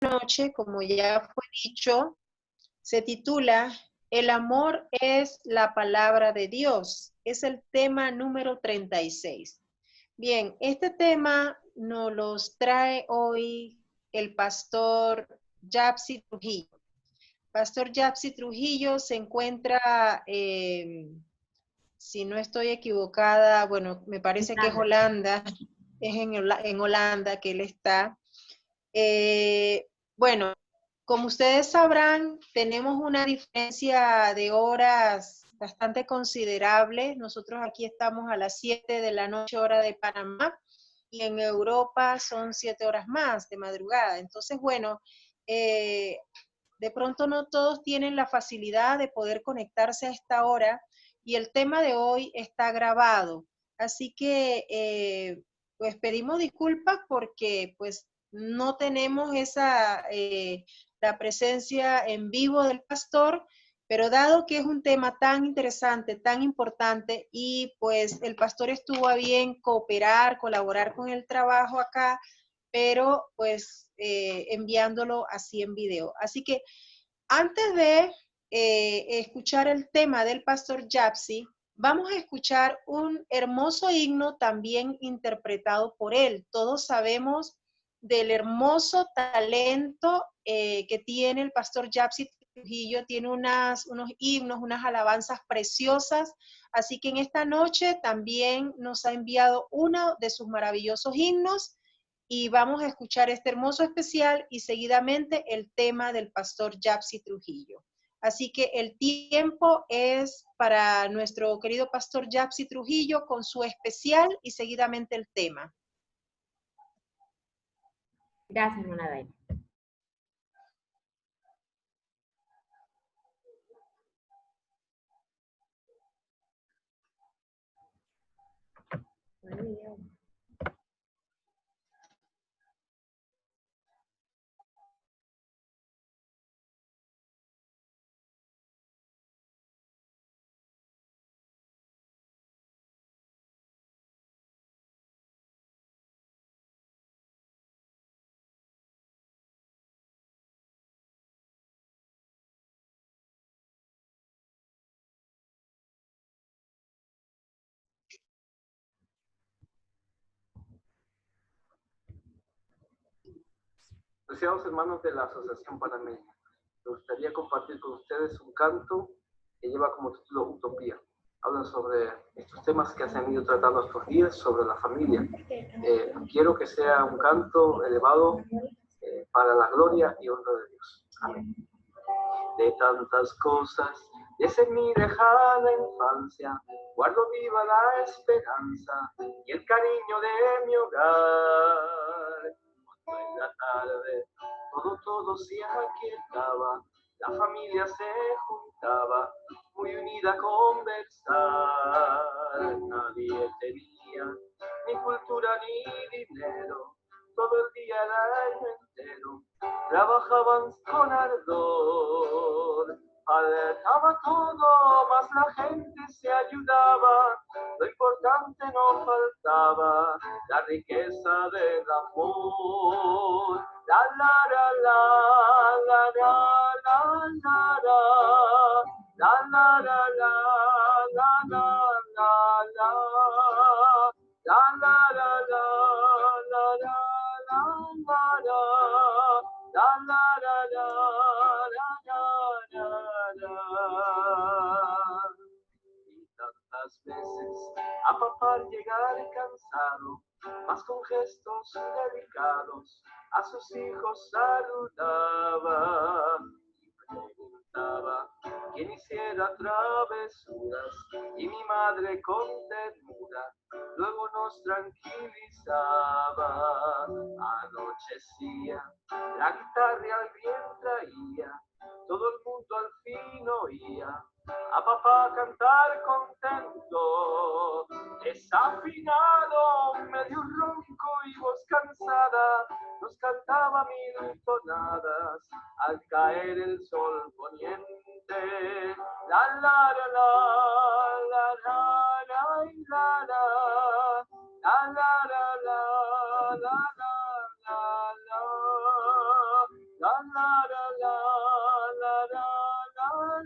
noche, como ya fue dicho, se titula El amor es la palabra de Dios. Es el tema número 36. Bien, este tema nos los trae hoy el pastor Yapsi Trujillo. Pastor Yapsi Trujillo se encuentra, si no estoy equivocada, bueno, me parece que es Holanda, es en Holanda que él está. Bueno, como ustedes sabrán, tenemos una diferencia de horas bastante considerable. Nosotros aquí estamos a las 7 de la noche, hora de Panamá, y en Europa son 7 horas más de madrugada. Entonces, bueno, de pronto no todos tienen la facilidad de poder conectarse a esta hora y el tema de hoy está grabado. Así que, pues pedimos disculpas porque pues no tenemos la presencia en vivo del pastor, pero dado que es un tema tan interesante, tan importante, y pues el pastor estuvo a bien cooperar, colaborar con el trabajo acá, pero pues enviándolo así en video. Así que antes de escuchar el tema del pastor Yapsi, vamos a escuchar un hermoso himno también interpretado por él. Todos sabemos del hermoso talento que tiene el pastor Yapsi Trujillo, tiene unos himnos, unas alabanzas preciosas, así que en esta noche también nos ha enviado uno de sus maravillosos himnos y vamos a escuchar este hermoso especial y seguidamente el tema del pastor Yapsi Trujillo. Así que el tiempo es para nuestro querido pastor Yapsi Trujillo con su especial y seguidamente el tema. Gracias, hermana Daina. Apreciados hermanos de la Asociación Panameña, me gustaría compartir con ustedes un canto que lleva como título Utopía. Habla sobre estos temas que se han ido tratando estos días, sobre la familia. Quiero que sea un canto elevado para la gloria y honra de Dios. Amén. De tantas cosas, desde mi lejana infancia, guardo viva la esperanza y el cariño de mi hogar. En la tarde todo se aquietaba, la familia se juntaba, muy unida a conversar. Nadie tenía ni cultura ni dinero, todo el día, el año entero, trabajaban con ardor. Faltaba todo, mas la gente se ayudaba, lo importante no faltaba, la riqueza del amor. La la la la la la la la la la la la la la la la la la la la y tantas veces a papá llegar cansado, mas con gestos delicados a sus hijos saludaba y preguntaba quién hiciera travesuras, y mi madre con ternura luego nos tranquilizaba. Anochecía, la guitarra al bien traía, todo el mundo al fin oía a papá cantar contento, desafinado, medio ronco y voz cansada, nos cantaba mil tonadas al caer el sol poniente. La la la la la la la la la la la la la la la la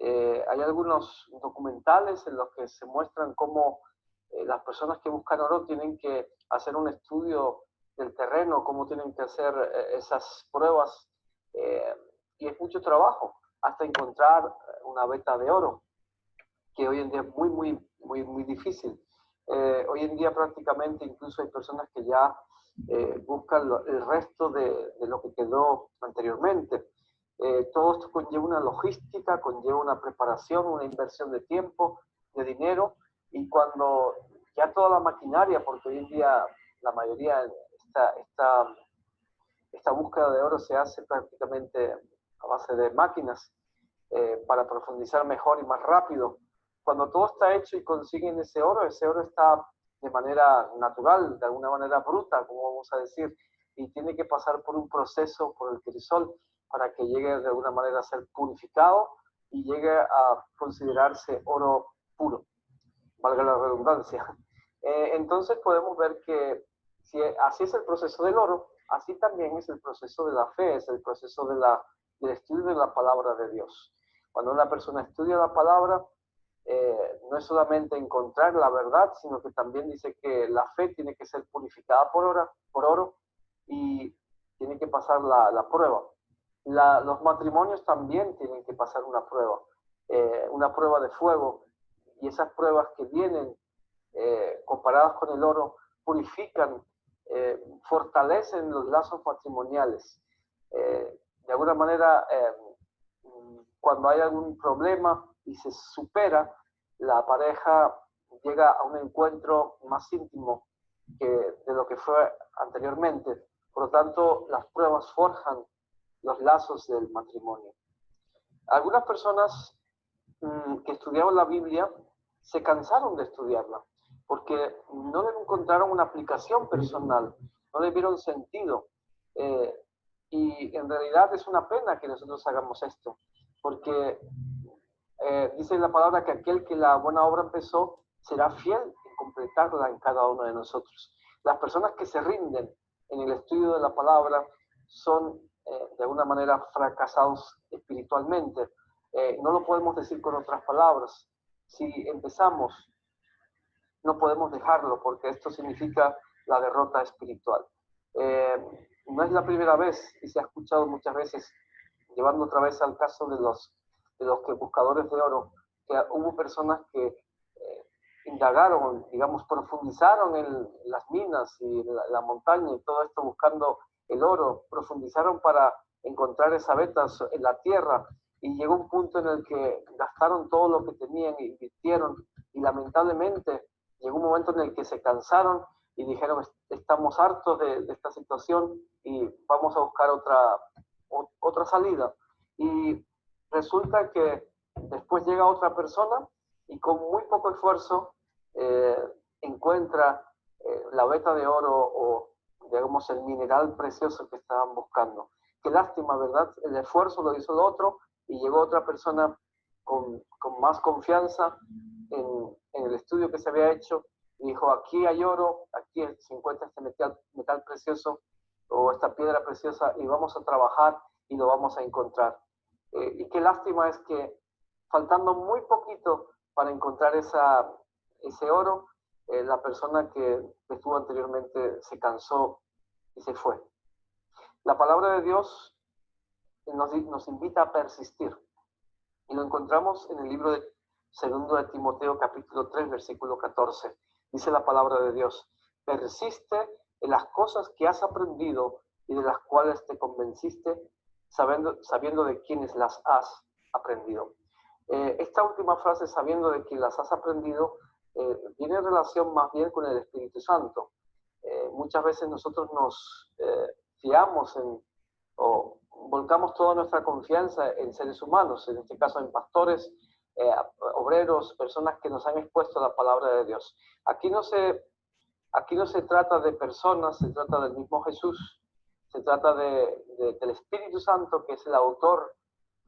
Hay algunos documentales en los que se muestran cómo las personas que buscan oro tienen que hacer un estudio del terreno, cómo tienen que hacer esas pruebas, y es mucho trabajo hasta encontrar una veta de oro, que hoy en día es muy difícil. Hoy en día prácticamente incluso hay personas que ya buscan el resto de lo que quedó anteriormente. Todo esto conlleva una logística, conlleva una preparación, una inversión de tiempo, de dinero, y cuando ya toda la maquinaria, porque hoy en día la mayoría, esta búsqueda de oro se hace prácticamente a base de máquinas, para profundizar mejor y más rápido. Cuando todo está hecho y consiguen ese oro está de manera natural, de alguna manera bruta, como vamos a decir, y tiene que pasar por un proceso, por el crisol, para que llegue de alguna manera a ser purificado y llegue a considerarse oro puro, valga la redundancia. Entonces podemos ver que si así es el proceso del oro, así también es el proceso de la fe, es el proceso del estudio de la palabra de Dios. Cuando una persona estudia la palabra, no es solamente encontrar la verdad, sino que también dice que la fe tiene que ser purificada por oro y tiene que pasar la prueba. Los matrimonios también tienen que pasar una prueba de fuego, y esas pruebas que vienen comparadas con el oro purifican, fortalecen los lazos matrimoniales. De alguna manera, cuando hay algún problema y se supera, la pareja llega a un encuentro más íntimo de lo que fue anteriormente. Por lo tanto, las pruebas forjan los lazos del matrimonio. Algunas personas que estudiaban la Biblia se cansaron de estudiarla porque no le encontraron una aplicación personal, no le vieron sentido. Y en realidad es una pena que nosotros hagamos esto, porque dice la palabra que aquel que la buena obra empezó será fiel en completarla en cada uno de nosotros. Las personas que se rinden en el estudio de la palabra son de alguna manera fracasados espiritualmente. No lo podemos decir con otras palabras. Si empezamos, no podemos dejarlo, porque esto significa la derrota espiritual. No es la primera vez, y se ha escuchado muchas veces, llevando otra vez al caso de los que buscadores de oro, que hubo personas que indagaron, digamos, profundizaron en las minas y la montaña y todo esto buscando el oro, profundizaron para encontrar esa veta en la tierra, y llegó un punto en el que gastaron todo lo que tenían e invirtieron, y lamentablemente llegó un momento en el que se cansaron y dijeron: estamos hartos de esta situación y vamos a buscar otra salida. Y resulta que después llega otra persona y con muy poco esfuerzo encuentra la veta de oro, o digamos el mineral precioso que estaban buscando. Qué lástima, ¿verdad? El esfuerzo lo hizo el otro y llegó otra persona con más confianza en el estudio que se había hecho y dijo: aquí hay oro, aquí se encuentra este metal precioso o esta piedra preciosa, y vamos a trabajar y lo vamos a encontrar. Y qué lástima es que faltando muy poquito para encontrar ese oro, la persona que estuvo anteriormente se cansó y se fue. La palabra de Dios nos invita a persistir, y lo encontramos en el libro de 2 de Timoteo capítulo 3 versículo 14. Dice la palabra de Dios: persiste en las cosas que has aprendido y de las cuales te convenciste, sabiendo de quiénes las has aprendido. Esta última frase, sabiendo de quién las has aprendido, tiene relación más bien con el Espíritu Santo. Muchas veces nosotros nos fiamos o volcamos toda nuestra confianza en seres humanos, en este caso en pastores, obreros, personas que nos han expuesto la palabra de Dios. Aquí no se trata de personas, se trata del mismo Jesús, se trata del Espíritu Santo, que es el autor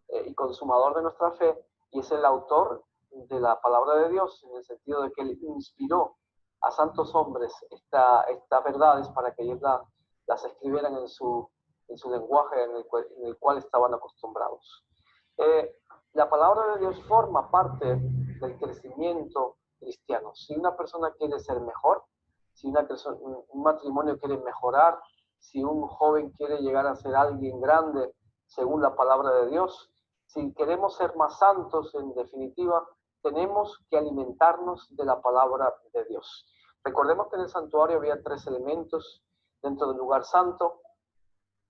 y consumador de nuestra fe, y es el autor de la palabra de Dios, en el sentido de que Él inspiró a santos hombres estas verdades para que ellos las escribieran en su lenguaje en el cual estaban acostumbrados. La palabra de Dios forma parte del crecimiento cristiano. Si una persona quiere ser mejor, si un matrimonio quiere mejorar, si un joven quiere llegar a ser alguien grande según la palabra de Dios, si queremos ser más santos, en definitiva, tenemos que alimentarnos de la palabra de Dios. Recordemos que en el santuario había 3 elementos dentro del lugar santo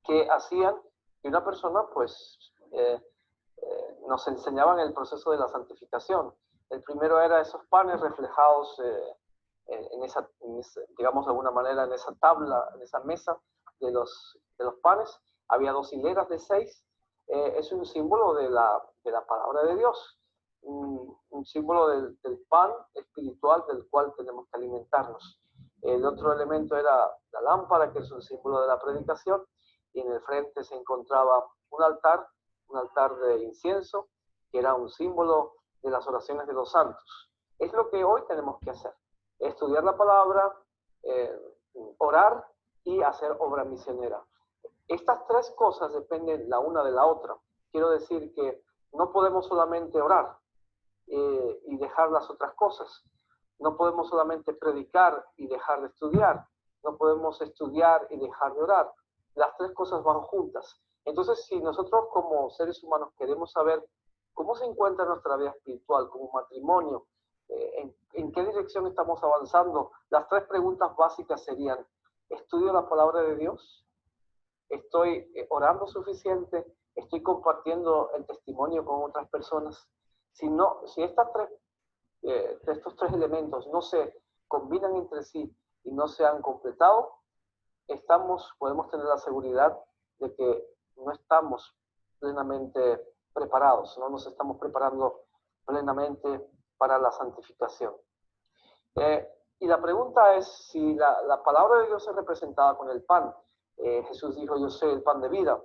que hacían que una persona, pues, nos enseñaban el proceso de la santificación. El primero era esos panes reflejados digamos de alguna manera, en esa tabla, en esa mesa de los panes. Había 2 hileras de 6. Es un símbolo de la palabra de Dios, un símbolo del pan espiritual del cual tenemos que alimentarnos. El otro elemento era la lámpara, que es un símbolo de la predicación, y en el frente se encontraba un altar de incienso, que era un símbolo de las oraciones de los santos. Es lo que hoy tenemos que hacer: estudiar la palabra, orar y hacer obra misionera. Estas 3 cosas dependen la una de la otra. Quiero decir que no podemos solamente orar y dejar las otras cosas. No podemos solamente predicar y dejar de estudiar. No podemos estudiar y dejar de orar. Las 3 cosas van juntas. Entonces, si nosotros como seres humanos queremos saber cómo se encuentra nuestra vida espiritual como matrimonio, en qué dirección estamos avanzando, las 3 preguntas básicas serían: ¿estudio la palabra de Dios? ¿Estoy orando suficiente? ¿Estoy compartiendo el testimonio con otras personas? Si estos 3 elementos no se combinan entre sí y no se han completado, podemos tener la seguridad de que no estamos plenamente preparados, no nos estamos preparando plenamente para la santificación. Y la pregunta es si la palabra de Dios es representada con el pan. Jesús dijo: yo soy el pan de vida.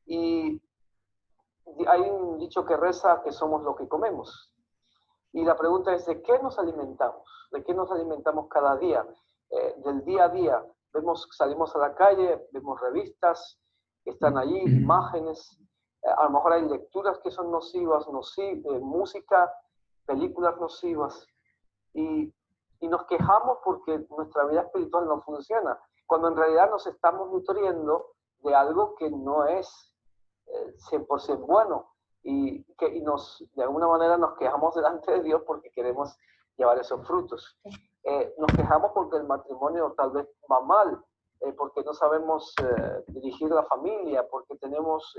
Y hay un dicho que reza que somos lo que comemos. Y la pregunta es: ¿de qué nos alimentamos? ¿De qué nos alimentamos cada día? Del día a día. Salimos a la calle, vemos revistas que están allí, imágenes. A lo mejor hay lecturas que son nocivas, música, películas nocivas. Y nos quejamos porque nuestra vida espiritual no funciona, cuando en realidad nos estamos nutriendo de algo que no es 100% bueno, y de alguna manera nos quejamos delante de Dios porque queremos llevar esos frutos. Nos quejamos porque el matrimonio tal vez va mal, porque no sabemos dirigir la familia, porque tenemos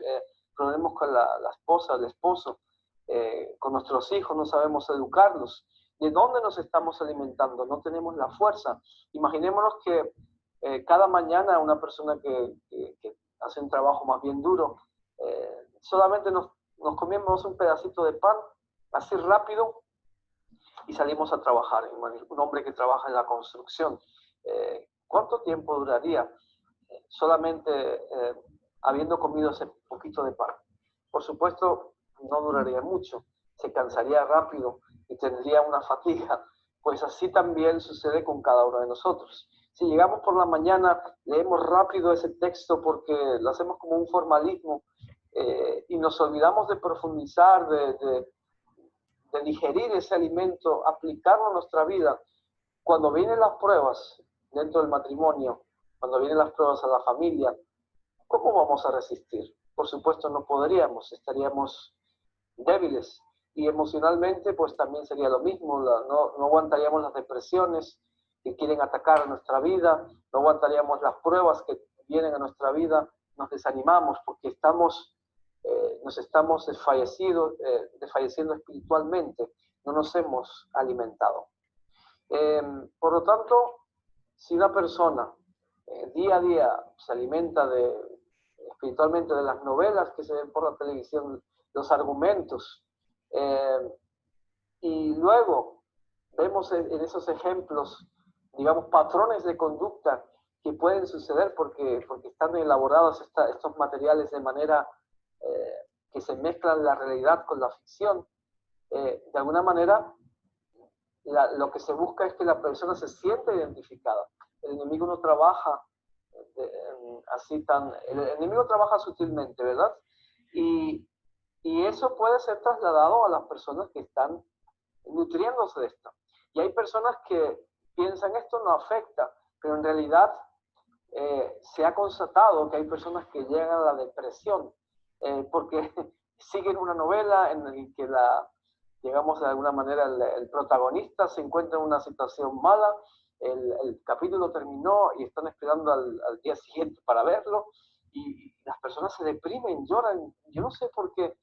problemas con la esposa, el esposo, con nuestros hijos, no sabemos educarlos. ¿De dónde nos estamos alimentando? No tenemos la fuerza. Imaginémonos que cada mañana una persona que hace un trabajo más bien duro, solamente nos comemos un pedacito de pan, así rápido, y salimos a trabajar. Un hombre que trabaja en la construcción, ¿cuánto tiempo duraría solamente habiendo comido ese poquito de pan? Por supuesto, no duraría mucho, se cansaría rápido y tendría una fatiga. Pues así también sucede con cada uno de nosotros. Si llegamos por la mañana, leemos rápido ese texto porque lo hacemos como un formalismo, y nos olvidamos de profundizar, de digerir ese alimento, aplicarlo a nuestra vida. Cuando vienen las pruebas dentro del matrimonio, cuando vienen las pruebas a la familia, ¿cómo vamos a resistir? Por supuesto no podríamos, estaríamos débiles. Y emocionalmente pues también sería lo mismo, no aguantaríamos las depresiones que quieren atacar a nuestra vida, no aguantaríamos las pruebas que vienen a nuestra vida, nos desanimamos porque nos estamos desfalleciendo espiritualmente, no nos hemos alimentado. Por lo tanto, si una persona día a día se alimenta espiritualmente de las novelas que se ven por la televisión, los argumentos, y luego vemos en esos ejemplos, digamos, patrones de conducta que pueden suceder porque están elaborados estos materiales de manera que se mezclan la realidad con la ficción. De alguna manera, lo que se busca es que la persona se sienta identificada. El enemigo no trabaja el enemigo trabaja sutilmente, ¿verdad? Y eso puede ser trasladado a las personas que están nutriéndose de esto. Y hay personas que piensan esto no afecta, pero en realidad se ha constatado que hay personas que llegan a la depresión porque siguen una novela en la que digamos de alguna manera el protagonista se encuentra en una situación mala, el capítulo terminó y están esperando al día siguiente para verlo, y las personas se deprimen, lloran. Yo no sé por qué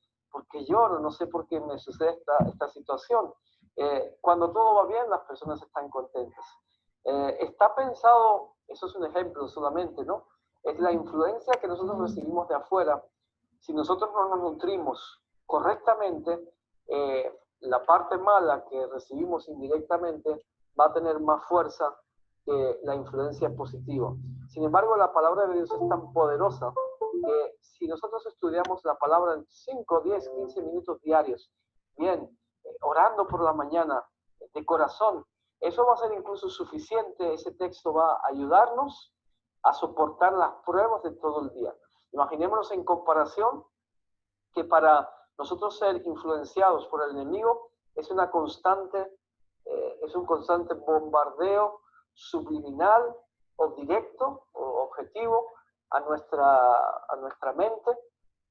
lloro, no sé por qué me sucede esta situación. Cuando todo va bien, las personas están contentas. Está pensado, eso es un ejemplo solamente, ¿no? Es la influencia que nosotros recibimos de afuera. Si nosotros no nos nutrimos correctamente, la parte mala que recibimos indirectamente va a tener más fuerza que la influencia positiva. Sin embargo, la palabra de Dios es tan poderosa que si nosotros estudiamos la palabra en 5, 10, 15 minutos diarios, bien, orando por la mañana, de corazón, eso va a ser incluso suficiente. Ese texto va a ayudarnos a soportar las pruebas de todo el día. Imaginémonos en comparación que para nosotros ser influenciados por el enemigo es un constante bombardeo subliminal o directo o objetivo a nuestra mente,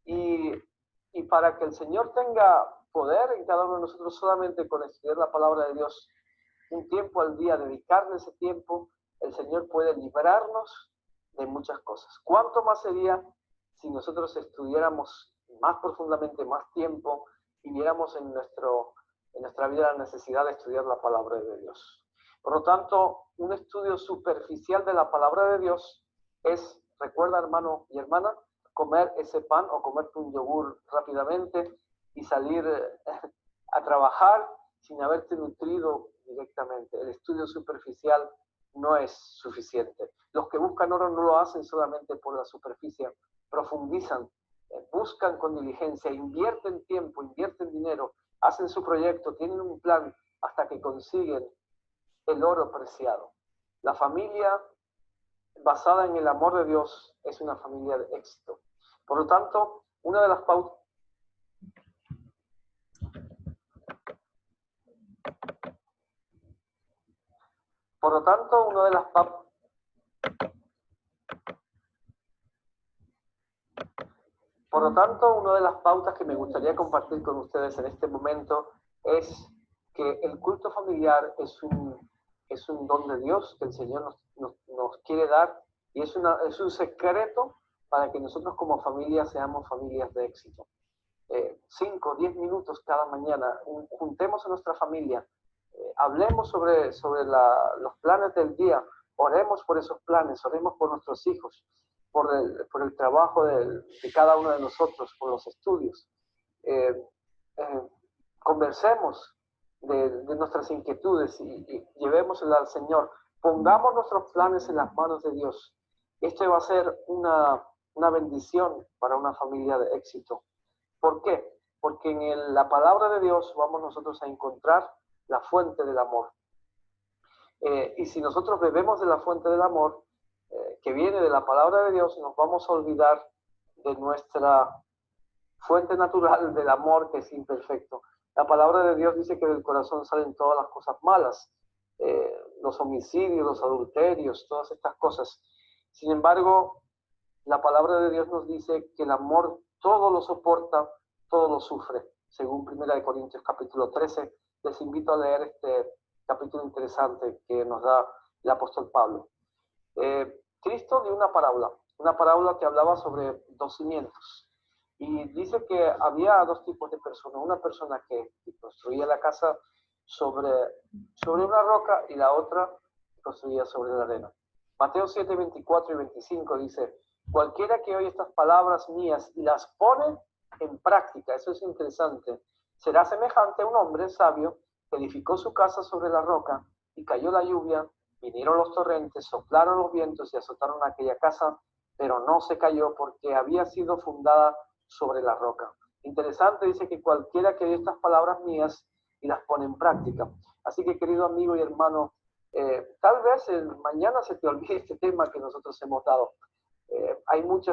y para que el Señor tenga poder en cada uno de nosotros, solamente con estudiar la palabra de Dios un tiempo al día, dedicarle ese tiempo, el Señor puede librarnos de muchas cosas. ¿Cuánto más sería si nosotros estudiáramos más profundamente, más tiempo, y viéramos en nuestra vida la necesidad de estudiar la palabra de Dios? Por lo tanto, un estudio superficial de la palabra de Dios es, recuerda hermano y hermana, comer ese pan o comerte un yogur rápidamente y salir a trabajar sin haberte nutrido directamente. El estudio superficial no es suficiente. Los que buscan oro no lo hacen solamente por la superficie, profundizan, buscan con diligencia, invierten tiempo, invierten dinero, hacen su proyecto, tienen un plan hasta que consiguen el oro preciado. La familia basada en el amor de Dios es una familia de éxito. Por lo tanto, una de las pautas que me gustaría compartir con ustedes en este momento es que el culto familiar es un don de Dios que el Señor nos quiere dar, y es un secreto para que nosotros como familia seamos familias de éxito. 5, 10 minutos cada mañana, juntemos a nuestra familia, hablemos sobre los planes del día, oremos por esos planes, oremos por nuestros hijos, por el trabajo de cada uno de nosotros, por los estudios. Conversemos de nuestras inquietudes y llevémoslas al Señor. Pongamos nuestros planes en las manos de Dios. Esto va a ser una bendición para una familia de éxito. ¿Por qué? Porque en la palabra de Dios vamos nosotros a encontrar la fuente del amor. Y si nosotros bebemos de la fuente del amor, que viene de la palabra de Dios, nos vamos a olvidar de nuestra fuente natural del amor, que es imperfecto. La palabra de Dios dice que del corazón salen todas las cosas malas, los homicidios, los adulterios, todas estas cosas. Sin embargo, la palabra de Dios nos dice que el amor todo lo soporta, todo lo sufre, según 1 Corintios capítulo 13. Les invito a leer este capítulo interesante que nos da el apóstol Pablo. Cristo dio una parábola que hablaba sobre 2 cimientos. Y dice que había 2 tipos de personas. Una persona que construía la casa sobre una roca, y la otra que construía sobre la arena. Mateo 7, 24 y 25 dice: cualquiera que oye estas palabras mías y las pone en práctica, eso es interesante, será semejante a un hombre sabio que edificó su casa sobre la roca, y cayó la lluvia, vinieron los torrentes, soplaron los vientos y azotaron aquella casa, pero no se cayó porque había sido fundada sobre la roca. Interesante, dice que cualquiera que oye estas palabras mías y las pone en práctica. Así que, querido amigo y hermano, tal vez mañana se te olvide este tema que nosotros hemos dado. Hay mucha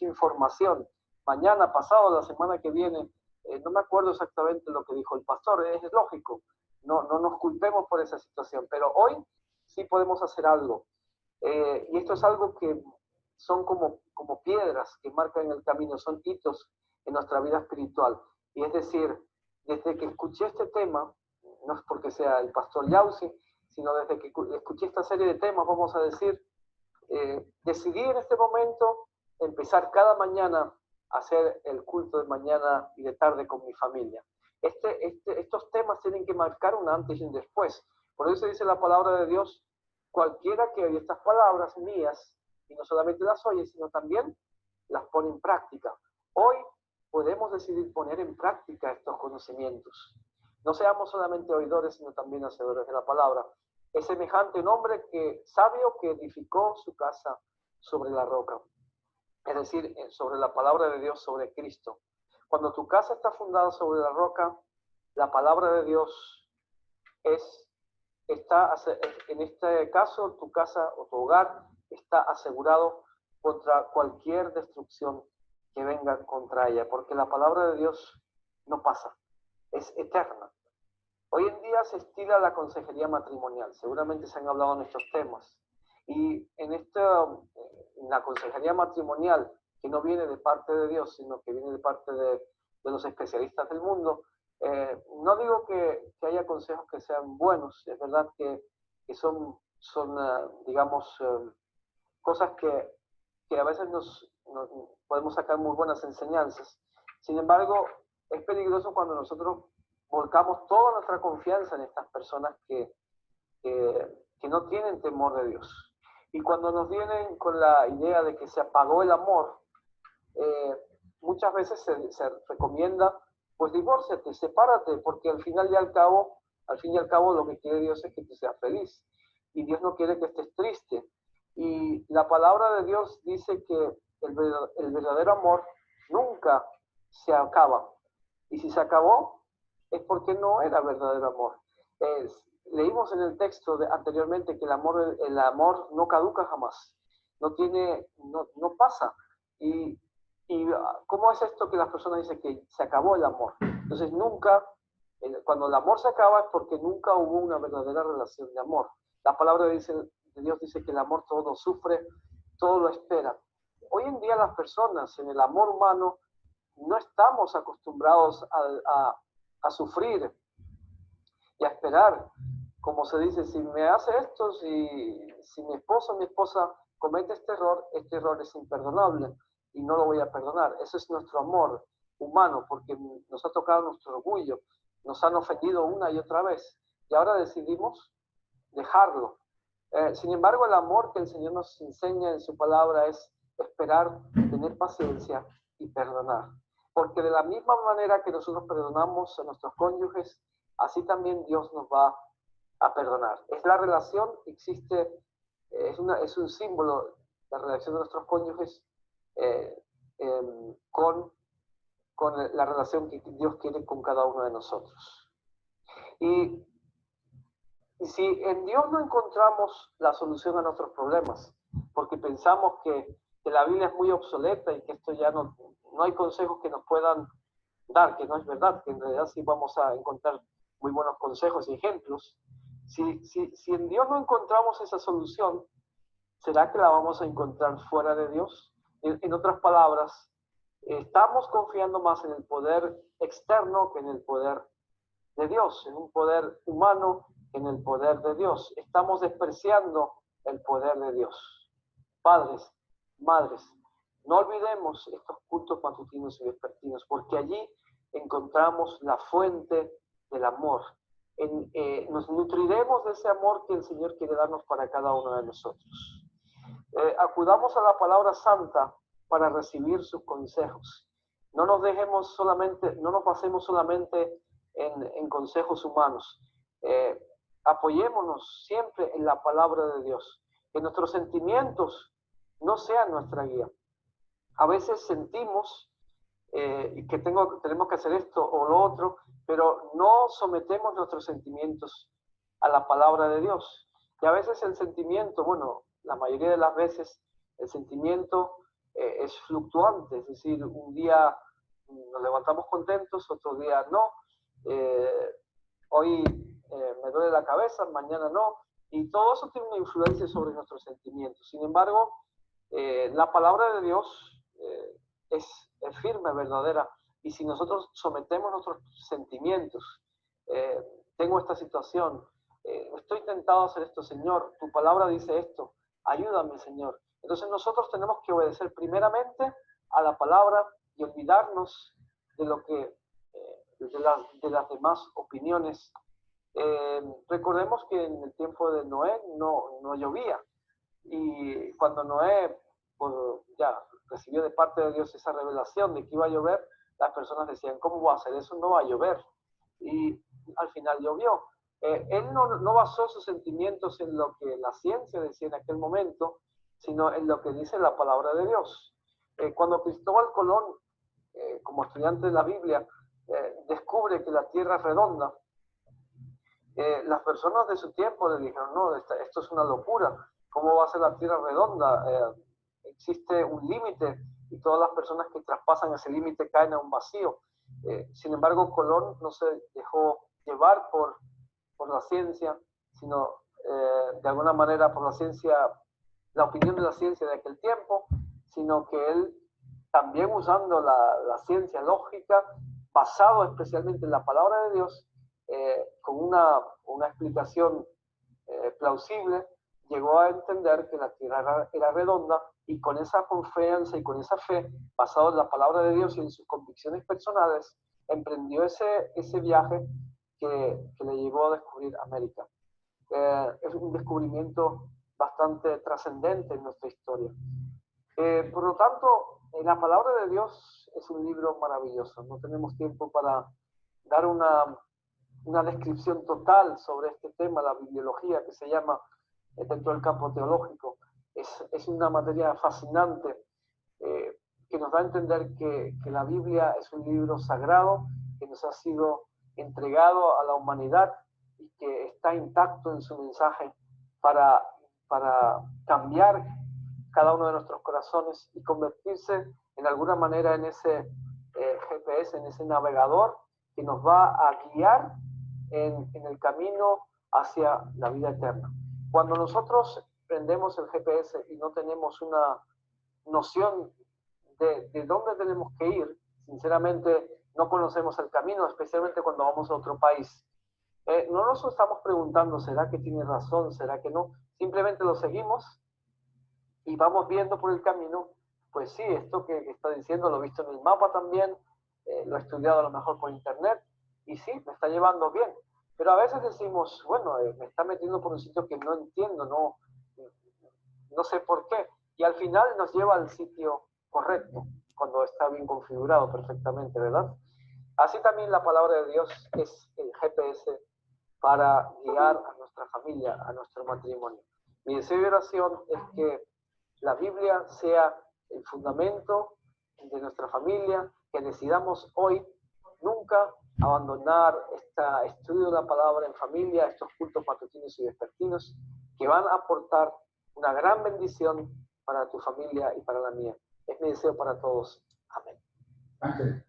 información. Mañana, pasado, la semana que viene, no me acuerdo exactamente lo que dijo el pastor, es lógico, no nos culpemos por esa situación, pero hoy sí podemos hacer algo. Y esto es algo que son como piedras que marcan el camino, son hitos en nuestra vida espiritual. Y es decir, desde que escuché este tema, no es porque sea el pastor Yausi, sino desde que escuché esta serie de temas, vamos a decir, decidí en este momento empezar cada mañana a hacer el culto de mañana y de tarde con mi familia. Estos temas tienen que marcar un antes y un después. Por eso dice la palabra de Dios, cualquiera que oye estas palabras mías, y no solamente las oye, sino también las pone en práctica. Hoy podemos decidir poner en práctica estos conocimientos. No seamos solamente oidores, sino también hacedores de la palabra. Es semejante un hombre sabio que edificó su casa sobre la roca. Es decir, sobre la palabra de Dios, sobre Cristo. Cuando tu casa está fundada sobre la roca, la palabra de Dios en este caso, tu casa o tu hogar está asegurado contra cualquier destrucción que venga contra ella, porque la palabra de Dios no pasa, es eterna. Hoy en día se estila la consejería matrimonial, seguramente se han hablado en estos temas, y en la consejería matrimonial, que no viene de parte de Dios, sino que viene de parte de los especialistas del mundo, no digo que haya consejos que sean buenos, es verdad que son digamos, cosas que a veces nos podemos sacar muy buenas enseñanzas. Sin embargo, es peligroso cuando nosotros volcamos toda nuestra confianza en estas personas que no tienen temor de Dios. Y cuando nos vienen con la idea de que se apagó el amor, muchas veces se recomienda, pues divórciate, sepárate, porque al fin y al cabo lo que quiere Dios es que tú seas feliz. Y Dios no quiere que estés triste. Y la palabra de Dios dice que el verdadero amor nunca se acaba. Y si se acabó, es porque no era verdadero amor. Leímos en el texto anteriormente que el amor no caduca jamás. No pasa. Y ¿cómo es esto que las personas dicen que se acabó el amor? Entonces cuando el amor se acaba es porque nunca hubo una verdadera relación de amor. La palabra de Dios dice que el amor todo lo sufre, todo lo espera. Hoy en día las personas en el amor humano no estamos acostumbrados a sufrir y a esperar. Como se dice, si me hace esto, si mi esposo o mi esposa comete este error es imperdonable y no lo voy a perdonar. Ese es nuestro amor humano, porque nos ha tocado nuestro orgullo, nos han ofendido una y otra vez y ahora decidimos dejarlo. Sin embargo, el amor que el Señor nos enseña en su palabra es esperar, tener paciencia y perdonar. Porque de la misma manera que nosotros perdonamos a nuestros cónyuges, así también Dios nos va a perdonar. Es la relación que existe, es un símbolo, la relación de nuestros cónyuges con la relación que Dios quiere con cada uno de nosotros. Y si en Dios no encontramos la solución a nuestros problemas, porque pensamos que la Biblia es muy obsoleta y que esto ya no hay consejos que nos puedan dar, que no es verdad, que en realidad sí vamos a encontrar muy buenos consejos y ejemplos. Si en Dios no encontramos esa solución, ¿será que la vamos a encontrar fuera de Dios? En otras palabras, estamos confiando más en el poder externo que en el poder de Dios, en un poder humano que en el poder de Dios. Estamos despreciando el poder de Dios. Padres, madres, no olvidemos estos cultos matutinos y vespertinos, porque allí encontramos la fuente del amor. Nos nutriremos de ese amor que el Señor quiere darnos para cada uno de nosotros. Acudamos a la palabra santa para recibir sus consejos. No nos basemos solamente en consejos humanos. Apoyémonos siempre en la palabra de Dios. Que nuestros sentimientos no sean nuestra guía. A veces sentimos que tenemos que hacer esto o lo otro, pero no sometemos nuestros sentimientos a la palabra de Dios. Y a veces el sentimiento, la mayoría de las veces el sentimiento es fluctuante, es decir, un día nos levantamos contentos, otro día no. Hoy me duele la cabeza, mañana no. Y todo eso tiene una influencia sobre nuestros sentimientos. Sin embargo, la palabra de Dios es firme, verdadera. Y si nosotros sometemos nuestros sentimientos, tengo esta situación, estoy tentado a hacer esto, Señor, tu palabra dice esto, ayúdame, Señor. Entonces nosotros tenemos que obedecer primeramente a la palabra y olvidarnos de lo que, de las demás opiniones. Recordemos que en el tiempo de Noé no llovía, y cuando Noé pues, ya recibió de parte de Dios esa revelación de que iba a llover, las personas decían, ¿cómo va a hacer eso? No va a llover. Y al final llovió. Él no basó sus sentimientos en lo que la ciencia decía en aquel momento, sino en lo que dice la palabra de Dios. Cuando Cristóbal Colón, como estudiante de la Biblia, descubre que la tierra es redonda, las personas de su tiempo le dijeron, no, esto es una locura, ¿cómo va a ser la tierra redonda? Existe un límite y todas las personas que traspasan ese límite caen a un vacío. Sin embargo, Colón no se dejó llevar por la ciencia, sino de alguna manera por la ciencia, la opinión de la ciencia de aquel tiempo, sino que él, también usando la ciencia lógica, basado especialmente en la palabra de Dios, con una explicación plausible, llegó a entender que la tierra era redonda, y con esa confianza y con esa fe, basado en la palabra de Dios y en sus convicciones personales, emprendió ese viaje que le llevó a descubrir América. Es un descubrimiento bastante trascendente en nuestra historia. Por lo tanto, la palabra de Dios es un libro maravilloso. No tenemos tiempo para dar una descripción total sobre este tema, la bibliología, que se llama dentro del campo teológico. Es una materia fascinante que nos da a entender que la Biblia es un libro sagrado que nos ha sido entregado a la humanidad y que está intacto en su mensaje para cambiar cada uno de nuestros corazones y convertirse en alguna manera en ese GPS, en ese navegador que nos va a guiar en el camino hacia la vida eterna. Cuando nosotros prendemos el GPS y no tenemos una noción de dónde tenemos que ir, sinceramente no conocemos el camino, especialmente cuando vamos a otro país. No nos estamos preguntando, ¿será que tiene razón? ¿Será que no? Simplemente lo seguimos y vamos viendo por el camino, pues sí, esto que está diciendo lo he visto en el mapa también, lo he estudiado a lo mejor por internet, y sí, me está llevando bien. Pero a veces decimos, bueno, me está metiendo por un sitio que no entiendo, no sé por qué. Y al final nos lleva al sitio correcto, cuando está bien configurado perfectamente, ¿verdad? Así también la palabra de Dios es el GPS para guiar a nuestra familia, a nuestro matrimonio. Mi deseo y oración es que la Biblia sea el fundamento de nuestra familia, que decidamos hoy nunca abandonar este estudio de la palabra en familia, estos cultos matutinos y vespertinos, que van a aportar una gran bendición para tu familia y para la mía. Es mi deseo para todos. Amén. Amén.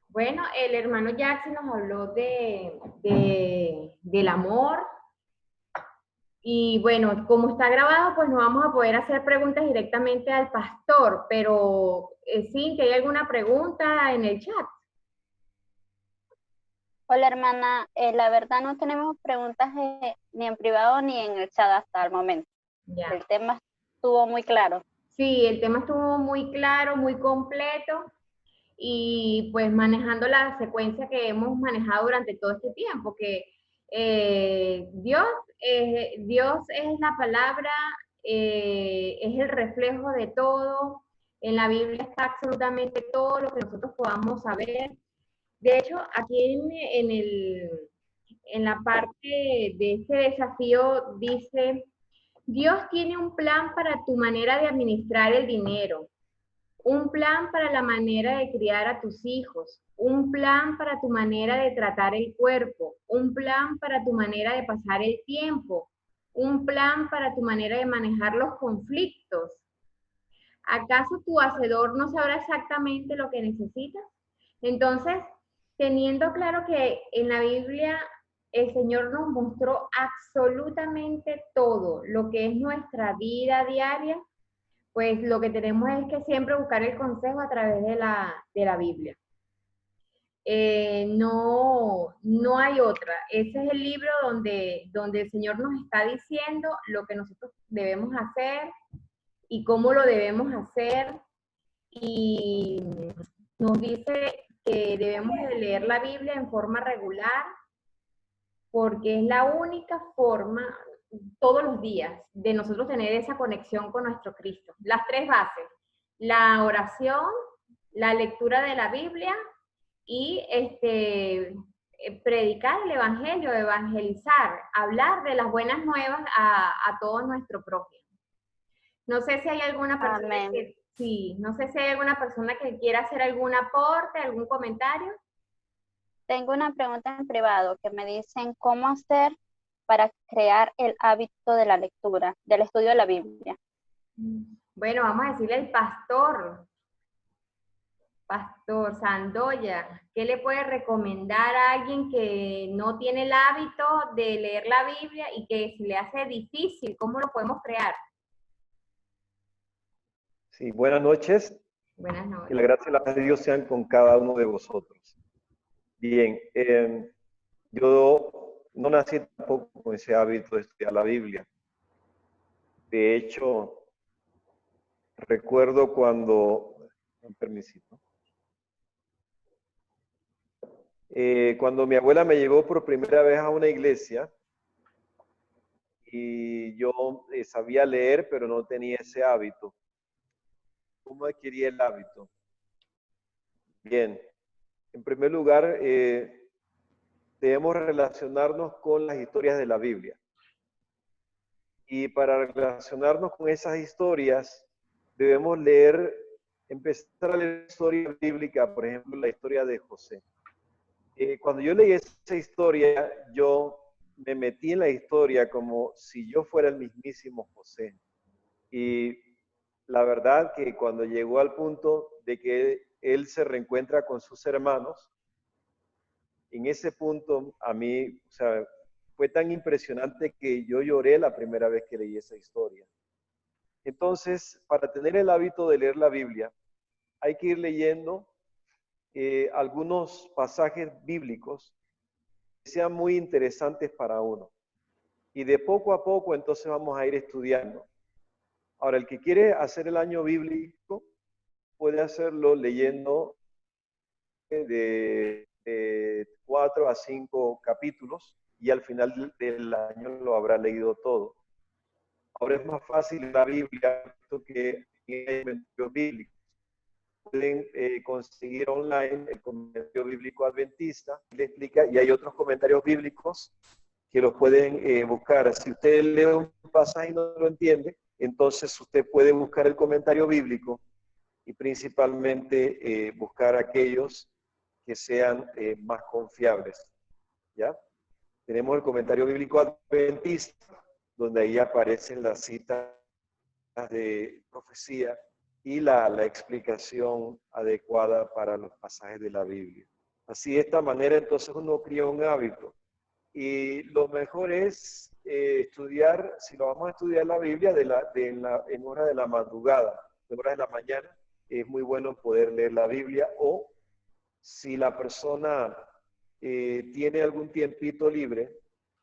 Bueno, el hermano Jackson nos habló del amor. Y bueno, como está grabado, pues no vamos a poder hacer preguntas directamente al pastor, pero sí, que hay alguna pregunta en el chat. Hola hermana, la verdad no tenemos preguntas ni en privado ni en el chat hasta el momento. Ya. El tema estuvo muy claro. Sí, el tema estuvo muy claro, muy completo, y pues manejando la secuencia que hemos manejado durante todo este tiempo, que Dios es la palabra, es el reflejo de todo. En la Biblia está absolutamente todo lo que nosotros podamos saber. De hecho, aquí en la parte de este desafío dice, Dios tiene un plan para tu manera de administrar el dinero, un plan para la manera de criar a tus hijos, un plan para tu manera de tratar el cuerpo, un plan para tu manera de pasar el tiempo, un plan para tu manera de manejar los conflictos. ¿Acaso tu hacedor no sabrá exactamente lo que necesitas? Entonces, teniendo claro que en la Biblia el Señor nos mostró absolutamente todo lo que es nuestra vida diaria, pues lo que tenemos es que siempre buscar el consejo a través de la Biblia. No hay otra. Ese es el libro donde el Señor nos está diciendo lo que nosotros debemos hacer y cómo lo debemos hacer. Y nos dice que debemos de leer la Biblia en forma regular, porque es la única forma, todos los días, de nosotros tener esa conexión con nuestro Cristo. Las tres bases: la oración, la lectura de la Biblia y predicar el Evangelio, evangelizar, hablar de las buenas nuevas a todo nuestro prójimo. No sé si hay alguna persona no sé si hay alguna persona que quiera hacer algún aporte, algún comentario. Tengo una pregunta en privado que me dicen cómo hacer para crear el hábito de la lectura, del estudio de la Biblia. Bueno, vamos a decirle al pastor Sandoya, ¿qué le puede recomendar a alguien que no tiene el hábito de leer la Biblia y que se le hace difícil? ¿Cómo lo podemos crear? Sí, buenas noches. Buenas noches. Que la gracia y la paz de Dios sean con cada uno de vosotros. Bien, yo no nací tampoco con ese hábito de estudiar la Biblia. De hecho, recuerdo cuando, cuando mi abuela me llevó por primera vez a una iglesia y yo sabía leer, pero no tenía ese hábito. ¿Cómo adquirí el hábito? Bien, en primer lugar, debemos relacionarnos con las historias de la Biblia. Y para relacionarnos con esas historias, debemos empezar a leer historia bíblica, por ejemplo, la historia de José. Cuando yo leí esa historia, yo me metí en la historia como si yo fuera el mismísimo José. Y la verdad que cuando llegó al punto de que él se reencuentra con sus hermanos, en ese punto a mí, o sea, fue tan impresionante que yo lloré la primera vez que leí esa historia. Entonces, para tener el hábito de leer la Biblia, hay que ir leyendo algunos pasajes bíblicos que sean muy interesantes para uno. Y de poco a poco, entonces vamos a ir estudiando. Ahora, el que quiere hacer el año bíblico, puede hacerlo leyendo de 4 a 5 capítulos y al final del año lo habrá leído todo. Ahora es más fácil la Biblia que hay comentarios bíblicos. Pueden conseguir online el comentario bíblico adventista, le explica, y hay otros comentarios bíblicos que los pueden buscar. Si usted lee un pasaje y no lo entiende, entonces usted puede buscar el comentario bíblico y principalmente buscar aquellos que sean más confiables, ¿ya? Tenemos el comentario bíblico adventista, donde ahí aparecen las citas de profecía y la explicación adecuada para los pasajes de la Biblia. Así, de esta manera, entonces uno cría un hábito. Y lo mejor es estudiar, si lo vamos a estudiar la Biblia, en hora de la madrugada, en hora de la mañana, es muy bueno poder leer la Biblia, o si la persona tiene algún tiempito libre,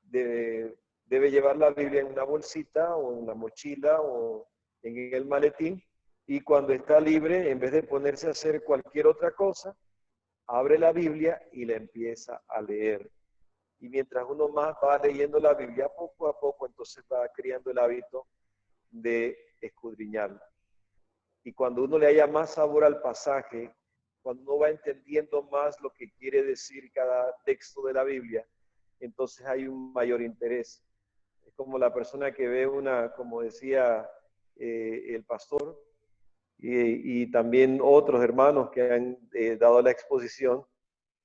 debe llevar la Biblia en una bolsita o en una mochila o en el maletín, y cuando está libre, en vez de ponerse a hacer cualquier otra cosa, abre la Biblia y la empieza a leer. Y mientras uno más va leyendo la Biblia, poco a poco, entonces va creando el hábito de escudriñarla. Y cuando uno le haya más sabor al pasaje, cuando uno va entendiendo más lo que quiere decir cada texto de la Biblia, entonces hay un mayor interés. Es como la persona que ve como decía el pastor, y también otros hermanos que han dado la exposición,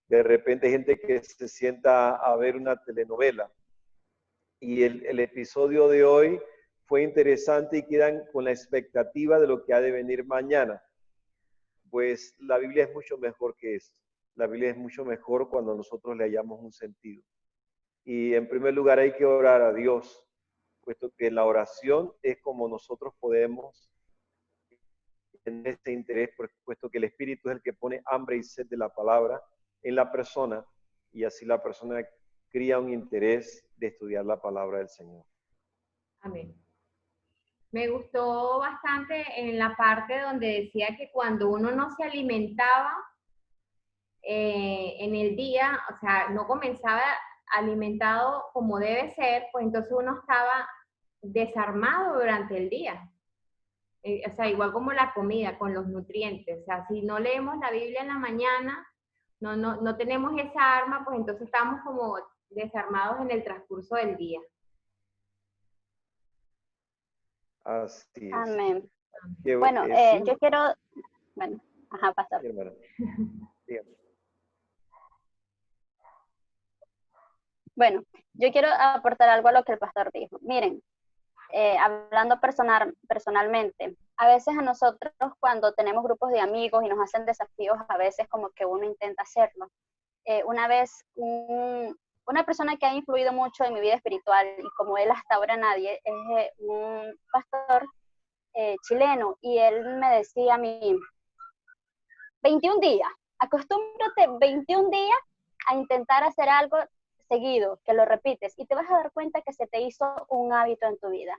de repente hay gente que se sienta a ver una telenovela. Y el episodio de hoy fue interesante y quedan con la expectativa de lo que ha de venir mañana. Pues la Biblia es mucho mejor que eso. La Biblia es mucho mejor cuando nosotros le hallamos un sentido. Y en primer lugar hay que orar a Dios, puesto que la oración es como nosotros podemos tener ese interés, puesto que el Espíritu es el que pone hambre y sed de la palabra en la persona, y así la persona cría un interés de estudiar la palabra del Señor. Amén. Me gustó bastante en la parte donde decía que cuando uno no se alimentaba en el día, o sea, no comenzaba alimentado como debe ser, pues entonces uno estaba desarmado durante el día. O sea, igual como la comida, con los nutrientes. O sea, si no leemos la Biblia en la mañana, no tenemos esa arma, pues entonces estamos como desarmados en el transcurso del día. Así es. Amén. Que, Bueno, sí. yo quiero, bueno, ajá, pastor. Sí, hermana. Dígame. Bueno, yo quiero aportar algo a lo que el pastor dijo. Miren, hablando personalmente, a veces a nosotros cuando tenemos grupos de amigos y nos hacen desafíos, a veces como que uno intenta hacerlo. Una vez una persona que ha influido mucho en mi vida espiritual y como él hasta ahora nadie, es un pastor chileno, y él me decía a mí, 21 días, acostúmbrate 21 días a intentar hacer algo seguido, que lo repites, y te vas a dar cuenta que se te hizo un hábito en tu vida.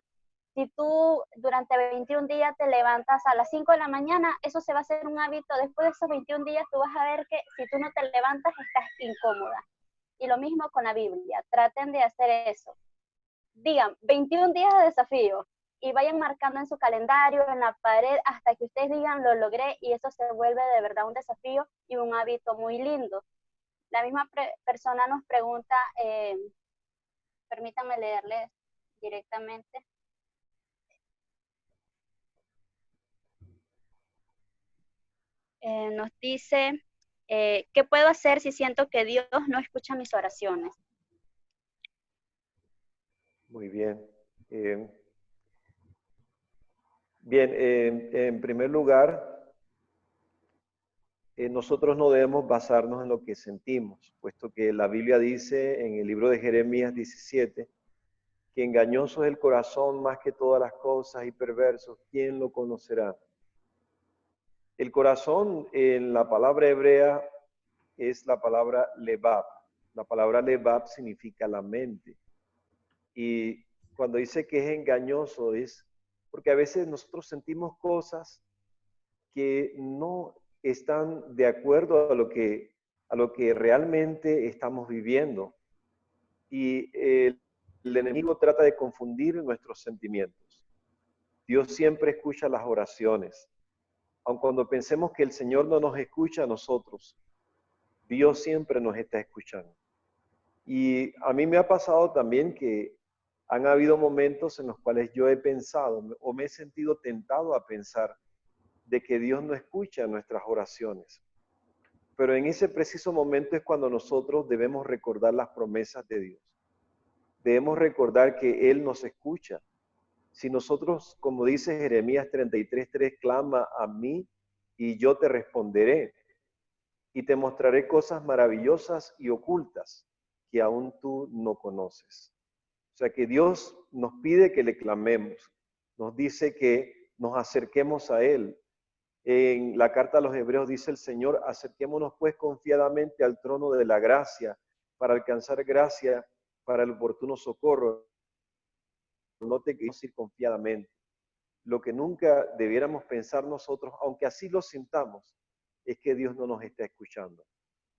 Si tú durante 21 días te levantas a las 5 de la mañana, eso se va a hacer un hábito. Después de esos 21 días tú vas a ver que si tú no te levantas estás incómoda. Y lo mismo con la Biblia, traten de hacer eso. Digan 21 días de desafío y vayan marcando en su calendario, en la pared, hasta que ustedes digan lo logré, y eso se vuelve de verdad un desafío y un hábito muy lindo. La misma persona nos pregunta, permítanme leerles directamente. Nos dice, ¿qué puedo hacer si siento que Dios no escucha mis oraciones? Muy bien. Bien, en primer lugar, nosotros no debemos basarnos en lo que sentimos, puesto que la Biblia dice en el libro de Jeremías 17, que engañoso es el corazón más que todas las cosas y perverso, ¿quién lo conocerá? El corazón en la palabra hebrea es la palabra lebab. La palabra lebab significa la mente. Y cuando dice que es engañoso es porque a veces nosotros sentimos cosas que no están de acuerdo a lo que realmente estamos viviendo. Y el enemigo trata de confundir nuestros sentimientos. Dios siempre escucha las oraciones. Aun cuando pensemos que el Señor no nos escucha a nosotros, Dios siempre nos está escuchando. Y a mí me ha pasado también que han habido momentos en los cuales yo he pensado o me he sentido tentado a pensar de que Dios no escucha nuestras oraciones. Pero en ese preciso momento es cuando nosotros debemos recordar las promesas de Dios. Debemos recordar que Él nos escucha. Si nosotros, como dice Jeremías 33:3, clama a mí y yo te responderé y te mostraré cosas maravillosas y ocultas que aún tú no conoces. O sea que Dios nos pide que le clamemos, nos dice que nos acerquemos a Él. En la carta a los Hebreos dice el Señor, acerquémonos pues confiadamente al trono de la gracia para alcanzar gracia para el oportuno socorro. No te quedes ir confiadamente. Lo que nunca debiéramos pensar nosotros, aunque así lo sintamos, es que Dios no nos está escuchando.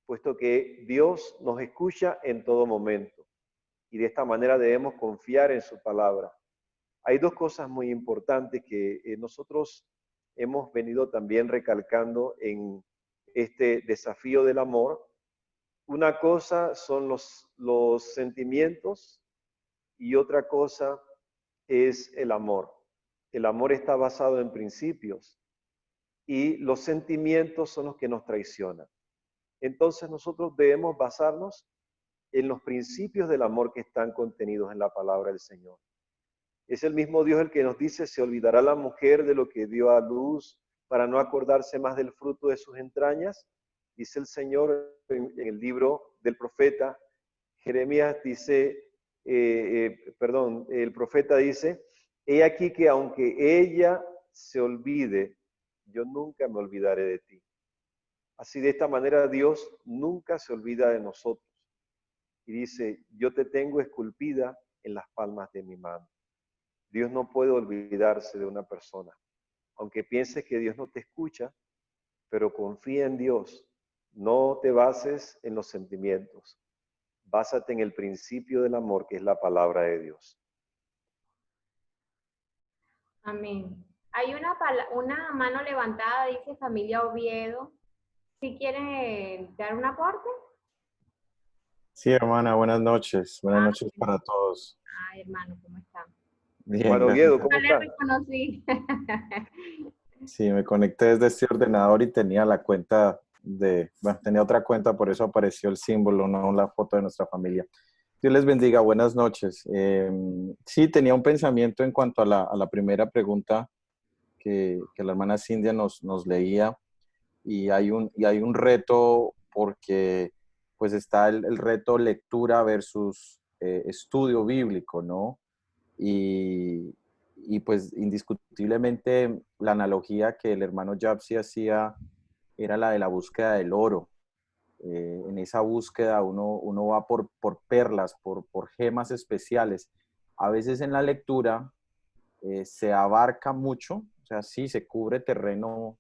puesto que Dios nos escucha en todo momento y de esta manera debemos confiar en su palabra. Hay dos cosas muy importantes que nosotros hemos venido también recalcando en este desafío del amor. Una cosa son los sentimientos y otra cosa es el amor. El amor está basado en principios y los sentimientos son los que nos traicionan. Entonces nosotros debemos basarnos en los principios del amor que están contenidos en la palabra del Señor. Es el mismo Dios el que nos dice, se olvidará la mujer de lo que dio a luz para no acordarse más del fruto de sus entrañas. Dice el Señor en el libro del profeta Jeremías, dice, el profeta dice, he aquí que aunque ella se olvide, yo nunca me olvidaré de ti. Así de esta manera Dios nunca se olvida de nosotros. Y dice, yo te tengo esculpida en las palmas de mi mano. Dios no puede olvidarse de una persona. Aunque pienses que Dios no te escucha, pero confía en Dios. No te bases en los sentimientos. Básate en el principio del amor, que es la palabra de Dios. Amén. Hay una mano levantada, dice familia Oviedo. ¿Si quieren dar un aporte? Sí, hermana, buenas noches. Buenas noches para todos. Ay, hermano, ¿cómo está? Bien, Hermano gracias. Oviedo, ¿cómo No le está? reconocí. Sí, me conecté desde este ordenador y tenía la cuenta tenía otra cuenta, por eso apareció el símbolo, no la foto de nuestra familia. Dios les bendiga, buenas noches. Sí, tenía un pensamiento en cuanto a la primera pregunta que la hermana Cindy nos leía, y hay un reto porque pues está el reto lectura versus estudio bíblico, ¿no? Y pues indiscutiblemente la analogía que el hermano Yapsi hacía era la de la búsqueda del oro. En esa búsqueda uno va por perlas, por gemas especiales. A veces en la lectura se abarca mucho, o sea, sí, se cubre terreno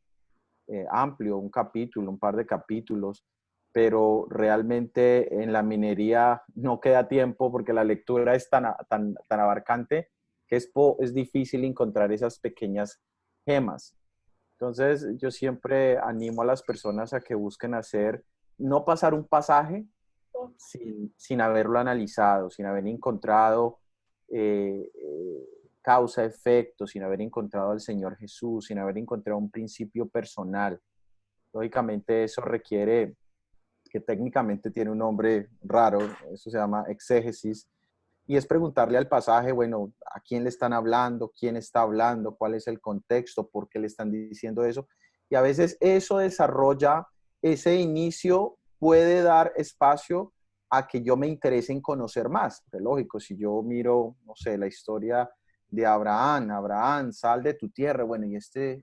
amplio, un capítulo, un par de capítulos, pero realmente en la minería no queda tiempo porque la lectura es tan abarcante que es difícil encontrar esas pequeñas gemas. Entonces, yo siempre animo a las personas a que busquen no pasar un pasaje sin haberlo analizado, sin haber encontrado causa-efecto, sin haber encontrado al Señor Jesús, sin haber encontrado un principio personal. Lógicamente eso requiere, que técnicamente tiene un nombre raro, eso se llama exégesis, y es preguntarle al pasaje, bueno, ¿a quién le están hablando? ¿Quién está hablando? ¿Cuál es el contexto? ¿Por qué le están diciendo eso? Y a veces eso desarrolla, ese inicio puede dar espacio a que yo me interese en conocer más. Es lógico, si yo miro, no sé, la historia de Abraham, sal de tu tierra, bueno, ¿y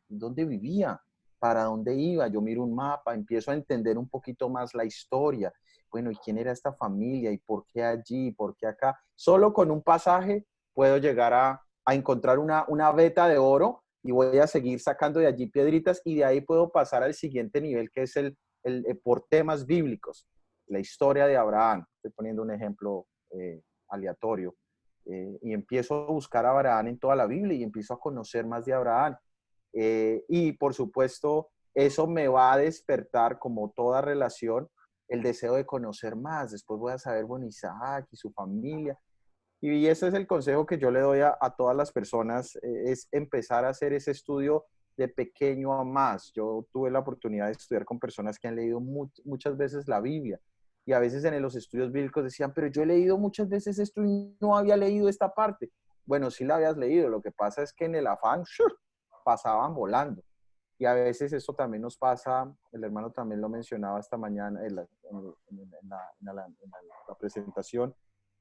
dónde vivía? ¿Para dónde iba? Yo miro un mapa, empiezo a entender un poquito más la historia. Bueno, ¿y quién era esta familia? ¿Y por qué allí? ¿Por qué acá? Solo con un pasaje puedo llegar a encontrar una veta de oro y voy a seguir sacando de allí piedritas y de ahí puedo pasar al siguiente nivel, que es el por temas bíblicos, la historia de Abraham. Estoy poniendo un ejemplo aleatorio. Y empiezo a buscar a Abraham en toda la Biblia y empiezo a conocer más de Abraham. Y por supuesto, eso me va a despertar, como toda relación, el deseo de conocer más. Después voy a saber, bueno, Isaac y su familia. Y ese es el consejo que yo le doy a todas las personas, es empezar a hacer ese estudio de pequeño a más. Yo tuve la oportunidad de estudiar con personas que han leído muchas veces la Biblia. Y a veces en los estudios bíblicos decían, pero yo he leído muchas veces esto y no había leído esta parte. Bueno, sí la habías leído. Lo que pasa es que en el afán pasaban volando. Y a veces eso también nos pasa, el hermano también lo mencionaba esta mañana en la presentación,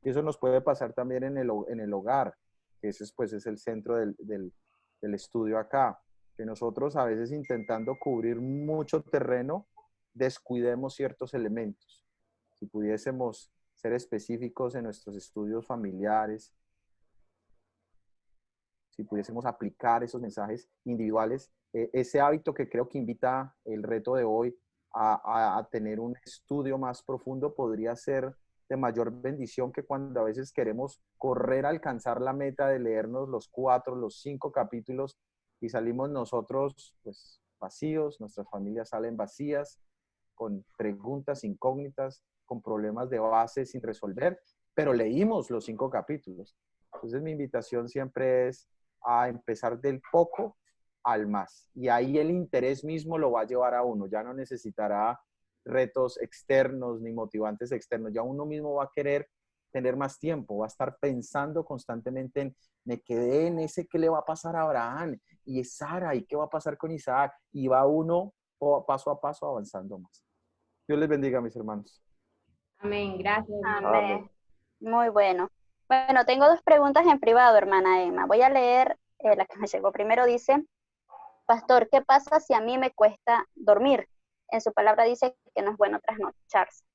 y eso nos puede pasar también en el hogar, que ese pues, es el centro del estudio acá, que nosotros a veces intentando cubrir mucho terreno, descuidemos ciertos elementos. Si pudiésemos ser específicos en nuestros estudios familiares, si pudiésemos aplicar esos mensajes individuales, ese hábito que creo que invita el reto de hoy a tener un estudio más profundo, podría ser de mayor bendición que cuando a veces queremos correr a alcanzar la meta de leernos los 4, los 5 capítulos y salimos nosotros pues vacíos, nuestras familias salen vacías, con preguntas incógnitas, con problemas de base sin resolver, pero leímos los 5 capítulos. Entonces mi invitación siempre es a empezar del poco al más. Y ahí el interés mismo lo va a llevar a uno. Ya no necesitará retos externos ni motivantes externos. Ya uno mismo va a querer tener más tiempo, va a estar pensando constantemente en, me quedé en ese, ¿qué le va a pasar a Abraham? Y Sara, ¿y qué va a pasar con Isaac? Y va uno paso a paso avanzando más. Dios les bendiga, mis hermanos. Amén. Gracias, hermano. Amén. Muy bueno. Bueno, tengo 2 preguntas en privado, hermana Emma. Voy a leer la que me llegó primero. Dice, pastor, ¿qué pasa si a mí me cuesta dormir? En su palabra dice que no es bueno trasnocharse.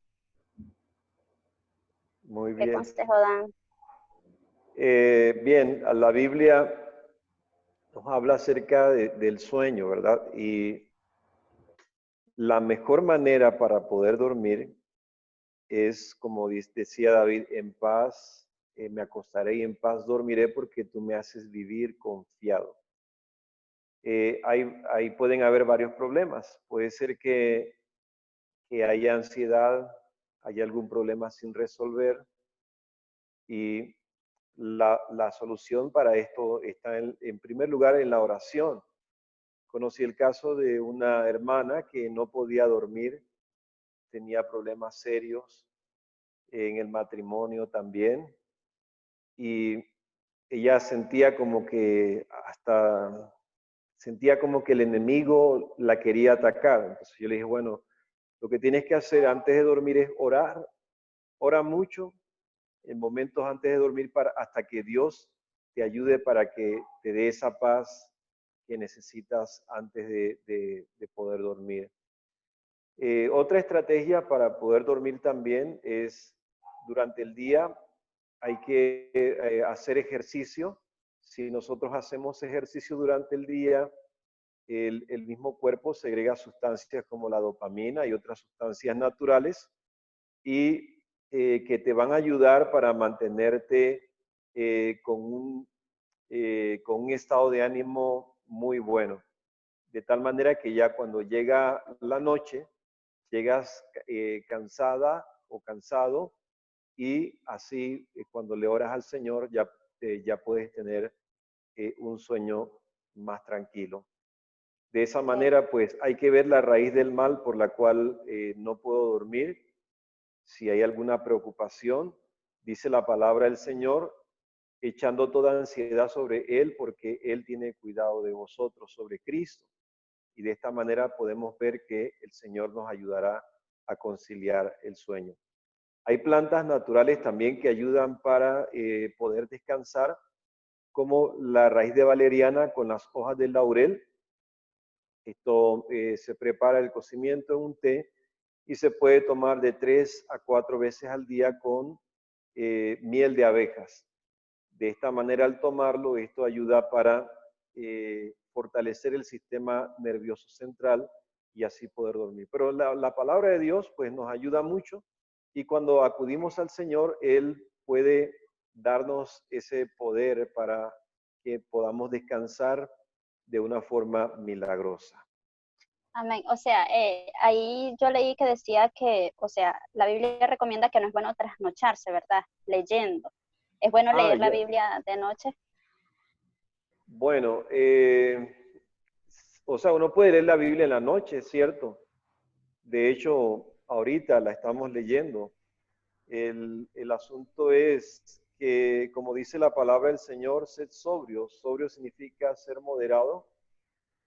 Muy ¿Qué bien. consejo dan? Bien, la Biblia nos habla acerca del sueño, ¿verdad? Y la mejor manera para poder dormir es, como decía David, en paz me acostaré y en paz dormiré porque tú me haces vivir confiado. Ahí pueden haber varios problemas. Puede ser que haya ansiedad, haya algún problema sin resolver y la solución para esto está en primer lugar en la oración. Conocí el caso de una hermana que no podía dormir, tenía problemas serios en el matrimonio también y ella sentía como que sentía como que el enemigo la quería atacar. Entonces yo le dije, bueno, lo que tienes que hacer antes de dormir es orar, ora mucho en momentos antes de dormir hasta que Dios te ayude para que te dé esa paz que necesitas antes de poder dormir. Otra estrategia para poder dormir también es durante el día hay que hacer ejercicio. Si nosotros hacemos ejercicio durante el día, el mismo cuerpo segrega sustancias como la dopamina y otras sustancias naturales y que te van a ayudar para mantenerte con un estado de ánimo muy bueno. De tal manera que ya cuando llega la noche, llegas cansada o cansado y así cuando le oras al Señor ya puedes tener un sueño más tranquilo. De esa manera, pues hay que ver la raíz del mal por la cual no puedo dormir. Si hay alguna preocupación, dice la palabra del Señor, echando toda ansiedad sobre Él, porque Él tiene cuidado de vosotros, sobre Cristo. Y de esta manera podemos ver que el Señor nos ayudará a conciliar el sueño. Hay plantas naturales también que ayudan para poder descansar, como la raíz de valeriana con las hojas del laurel. Esto se prepara el cocimiento en un té y se puede tomar de 3 a 4 veces al día con miel de abejas. De esta manera, al tomarlo, esto ayuda para fortalecer el sistema nervioso central y así poder dormir. Pero la palabra de Dios pues nos ayuda mucho y cuando acudimos al Señor, Él puede darnos ese poder para que podamos descansar de una forma milagrosa. Amén. O sea, ahí yo leí que decía que, o sea, la Biblia recomienda que no es bueno trasnocharse, ¿verdad? Leyendo. ¿Es bueno leer la Ya. Biblia de noche? Bueno, o sea, uno puede leer la Biblia en la noche, es cierto. De hecho, ahorita la estamos leyendo. El asunto es que, como dice la palabra del Señor, sed sobrio. Sobrio significa ser moderado.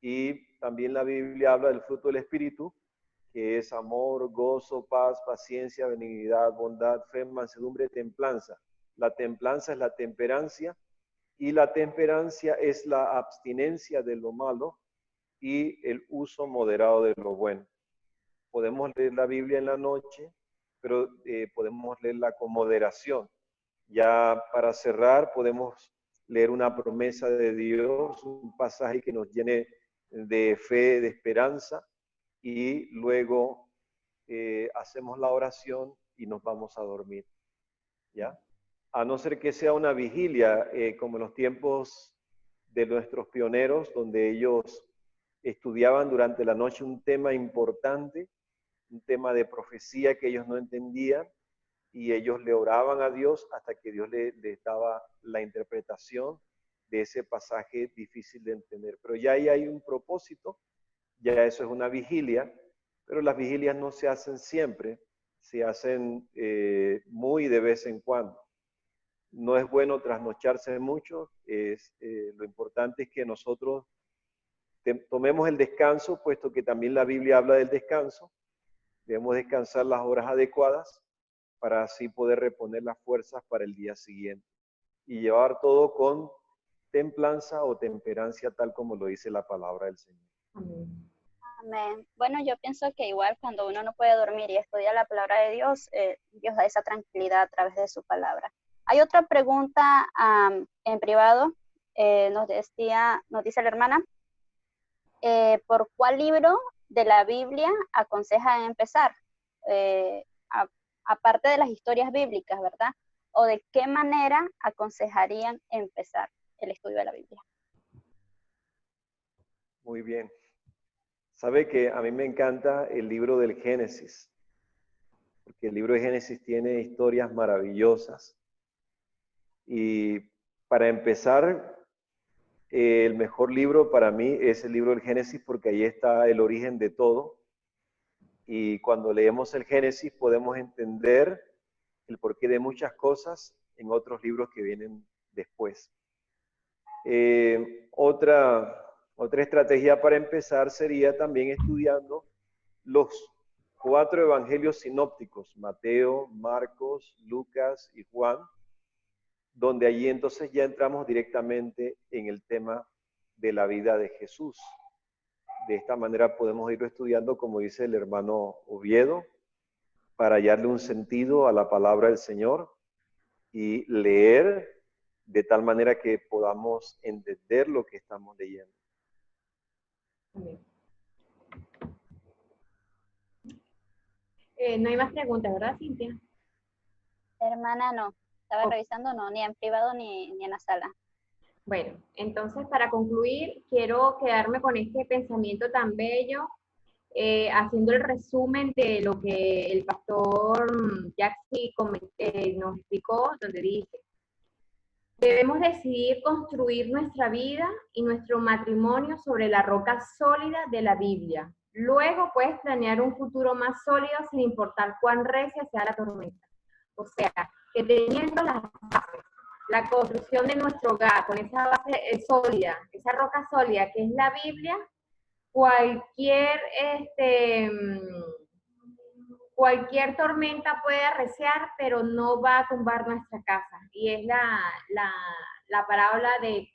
Y también la Biblia habla del fruto del Espíritu, que es amor, gozo, paz, paciencia, benignidad, bondad, fe, mansedumbre, templanza. La templanza es la temperancia y la temperancia es la abstinencia de lo malo y el uso moderado de lo bueno. Podemos leer la Biblia en la noche, pero podemos leerla con moderación. Ya para cerrar, podemos leer una promesa de Dios, un pasaje que nos llene de fe, de esperanza, y luego hacemos la oración y nos vamos a dormir, ¿ya? A no ser que sea una vigilia, como en los tiempos de nuestros pioneros, donde ellos estudiaban durante la noche un tema importante, un tema de profecía que ellos no entendían, y ellos le oraban a Dios hasta que Dios les daba la interpretación de ese pasaje difícil de entender. Pero ya ahí hay un propósito, ya eso es una vigilia, pero las vigilias no se hacen siempre, se hacen muy de vez en cuando. No es bueno trasnocharse mucho, lo importante es que nosotros tomemos el descanso, puesto que también la Biblia habla del descanso. Debemos descansar las horas adecuadas para así poder reponer las fuerzas para el día siguiente y llevar todo con templanza o temperancia, tal como lo dice la palabra del Señor. Amén. Amén. Bueno, yo pienso que igual cuando uno no puede dormir y estudia la palabra de Dios, Dios da esa tranquilidad a través de su palabra. Hay otra pregunta en privado, nos dice la hermana, ¿por cuál libro de la Biblia aconsejan empezar? Aparte de las historias bíblicas, ¿verdad? ¿O de qué manera aconsejarían empezar el estudio de la Biblia? Muy bien. Sabe que a mí me encanta el libro del Génesis, porque el libro de Génesis tiene historias maravillosas. Y para empezar, el mejor libro para mí es el libro del Génesis, porque ahí está el origen de todo. Y cuando leemos el Génesis podemos entender el porqué de muchas cosas en otros libros que vienen después. Otra estrategia para empezar sería también estudiando los 4 evangelios sinópticos, Mateo, Marcos, Lucas y Juan, donde allí entonces ya entramos directamente en el tema de la vida de Jesús. De esta manera podemos ir estudiando, como dice el hermano Oviedo, para hallarle un sentido a la palabra del Señor y leer de tal manera que podamos entender lo que estamos leyendo. No hay más preguntas, ¿verdad, Cintia? Hermana, no. Estaba revisando, no, ni en privado ni en la sala. Bueno, entonces para concluir, quiero quedarme con este pensamiento tan bello, haciendo el resumen de lo que el pastor Jaxi nos explicó, donde dice: debemos decidir construir nuestra vida y nuestro matrimonio sobre la roca sólida de la Biblia. Luego puedes planear un futuro más sólido sin importar cuán recia sea la tormenta. O sea, que teniendo las bases, la construcción de nuestro hogar con esa base sólida, esa roca sólida que es la Biblia, cualquier tormenta puede arreciar, pero no va a tumbar nuestra casa. Y es la parábola de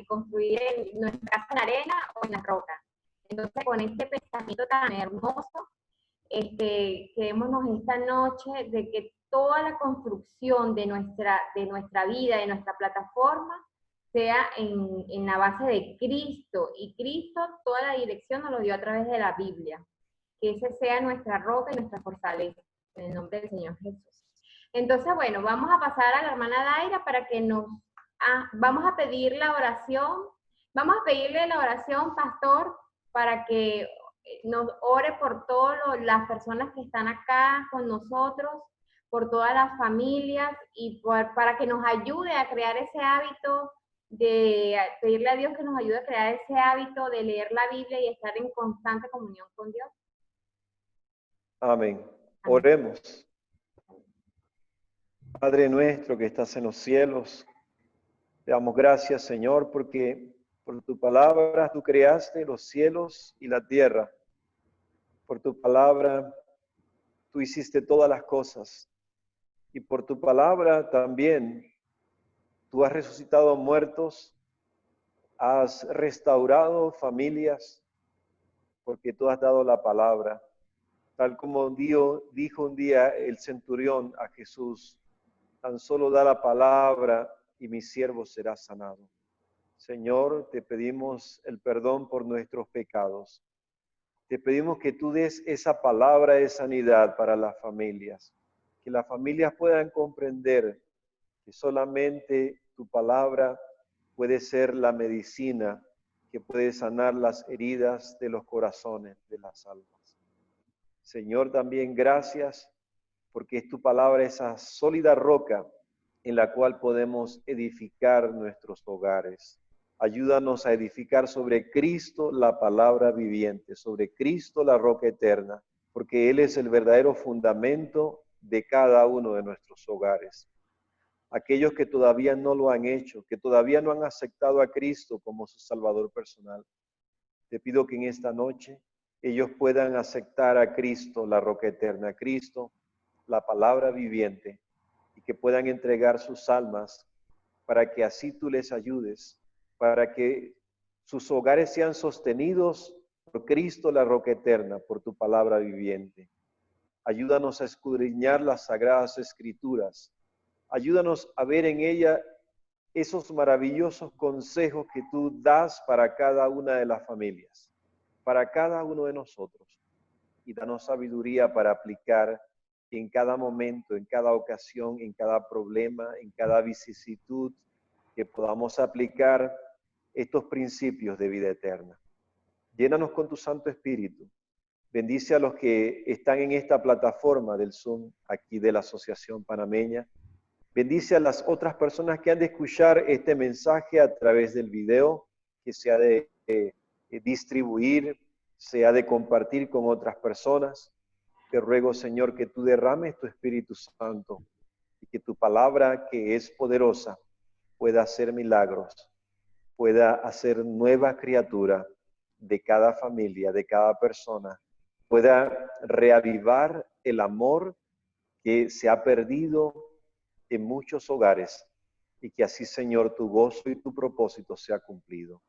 construir nuestra casa en arena o en la roca. Entonces, con este pensamiento tan hermoso, quedémonos esta noche de que toda la construcción de nuestra vida, de nuestra plataforma, sea en la base de Cristo. Y Cristo, toda la dirección nos lo dio a través de la Biblia. Que ese sea nuestra roca y nuestra fortaleza, en el nombre del Señor Jesús. Entonces, bueno, vamos a pasar a la hermana Daira para que vamos a pedir la oración, vamos a pedirle la oración, pastor, para que nos ore por todas las personas que están acá con nosotros, por todas las familias, y para que nos ayude a crear ese hábito de pedirle a Dios que nos ayude a crear ese hábito de leer la Biblia y estar en constante comunión con Dios. Amén. Oremos. Padre nuestro que estás en los cielos, te damos gracias, Señor, porque por tu palabra tú creaste los cielos y la tierra. Por tu palabra tú hiciste todas las cosas. Y por tu palabra también tú has resucitado muertos, has restaurado familias, porque tú has dado la palabra. Tal como dijo un día el centurión a Jesús: tan solo da la palabra y mi siervo será sanado. Señor, te pedimos el perdón por nuestros pecados. Te pedimos que tú des esa palabra de sanidad para las familias, que las familias puedan comprender que solamente tu palabra puede ser la medicina que puede sanar las heridas de los corazones, de las almas. Señor, también gracias porque es tu palabra esa sólida roca en la cual podemos edificar nuestros hogares. Ayúdanos a edificar sobre Cristo la palabra viviente, sobre Cristo la roca eterna, porque Él es el verdadero fundamento de cada uno de nuestros hogares. Aquellos que todavía no lo han hecho, que todavía no han aceptado a Cristo como su Salvador personal, te pido que en esta noche ellos puedan aceptar a Cristo, la roca eterna, a Cristo, la palabra viviente, y que puedan entregar sus almas para que así tú les ayudes, para que sus hogares sean sostenidos por Cristo, la roca eterna, por tu palabra viviente. Ayúdanos a escudriñar las sagradas escrituras. Ayúdanos a ver en ella esos maravillosos consejos que tú das para cada una de las familias, para cada uno de nosotros. Y danos sabiduría para aplicar en cada momento, en cada ocasión, en cada problema, en cada vicisitud, que podamos aplicar estos principios de vida eterna. Llénanos con tu Santo Espíritu. Bendice a los que están en esta plataforma del Zoom, aquí de la Asociación Panameña. Bendice a las otras personas que han de escuchar este mensaje a través del video, que se ha de distribuir, se ha de compartir con otras personas. Te ruego, Señor, que tú derrames tu Espíritu Santo y que tu palabra, que es poderosa, pueda hacer milagros, pueda hacer nueva criatura de cada familia, de cada persona, pueda reavivar el amor que se ha perdido en muchos hogares y que así, Señor, tu gozo y tu propósito sea cumplido.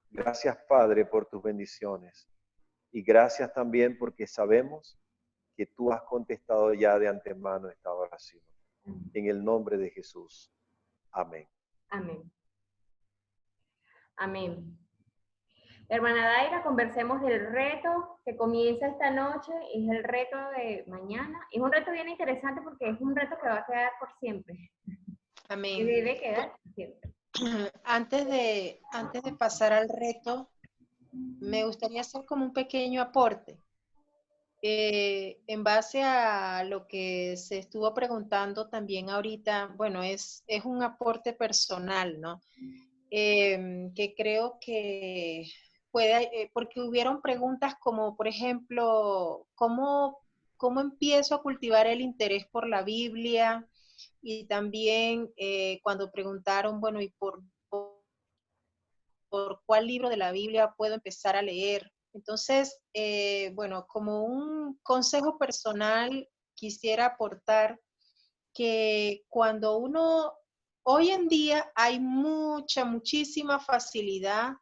Gracias, Padre, por tus bendiciones y gracias también porque sabemos que tú has contestado ya de antemano esta oración. En el nombre de Jesús. Amén. Amén. Amén. Hermana Daira, conversemos del reto que comienza esta noche, es el reto de mañana. Es un reto bien interesante porque es un reto que va a quedar por siempre. Amén. Que debe quedar por siempre. Antes de pasar al reto, me gustaría hacer como un pequeño aporte. En base a lo que se estuvo preguntando también ahorita, bueno, es un aporte personal, ¿no? Que creo que puede, porque hubieron preguntas como, por ejemplo, ¿cómo empiezo a cultivar el interés por la Biblia? Y también cuando preguntaron, bueno, ¿y por cuál libro de la Biblia puedo empezar a leer? Entonces, bueno, como un consejo personal, quisiera aportar que cuando hoy en día hay muchísima facilidad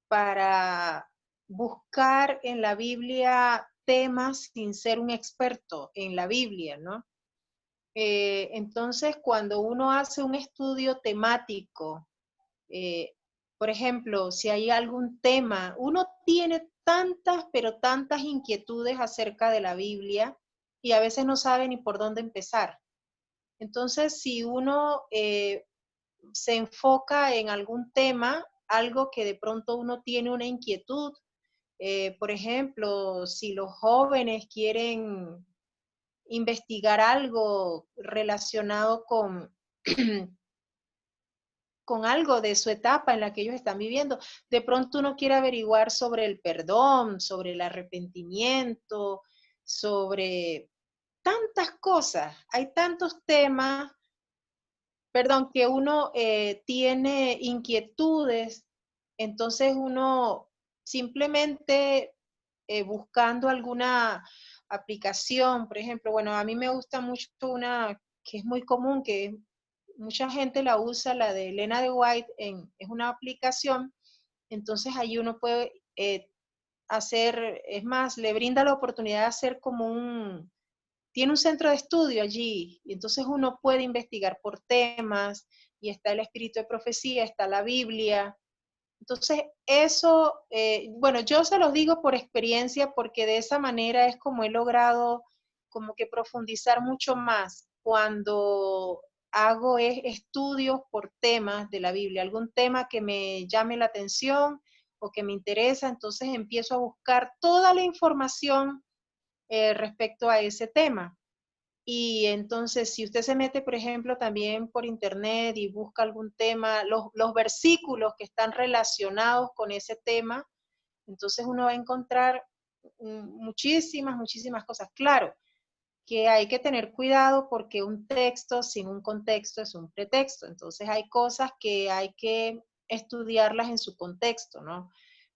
para buscar en la Biblia temas sin ser un experto en la Biblia, ¿no? Entonces, cuando uno hace un estudio temático, por ejemplo, si hay algún tema, uno tiene tantas, pero tantas inquietudes acerca de la Biblia y a veces no sabe ni por dónde empezar. Entonces, si uno se enfoca en algún tema, algo que de pronto uno tiene una inquietud, por ejemplo, si los jóvenes quieren investigar algo relacionado con con algo de su etapa en la que ellos están viviendo. De pronto uno quiere averiguar sobre el perdón, sobre el arrepentimiento, sobre tantas cosas. Hay tantos temas, perdón, que uno tiene inquietudes, entonces uno simplemente buscando alguna aplicación, por ejemplo, bueno, a mí me gusta mucho una que es muy común, que mucha gente la usa, la de Elena de White, es una aplicación, entonces ahí uno puede hacer, es más, le brinda la oportunidad de hacer como tiene un centro de estudio allí, y entonces uno puede investigar por temas, y está el espíritu de profecía, está la Biblia, Entonces, eso, bueno, yo se los digo por experiencia porque de esa manera es como he logrado como que profundizar mucho más cuando hago estudios por temas de la Biblia, algún tema que me llame la atención o que me interesa, entonces empiezo a buscar toda la información respecto a ese tema. Y entonces, si usted se mete, por ejemplo, también por internet y busca algún tema, los versículos que están relacionados con ese tema, entonces uno va a encontrar muchísimas, muchísimas cosas. Claro, que hay que tener cuidado porque un texto sin un contexto es un pretexto. Entonces hay cosas que hay que estudiarlas en su contexto, ¿no?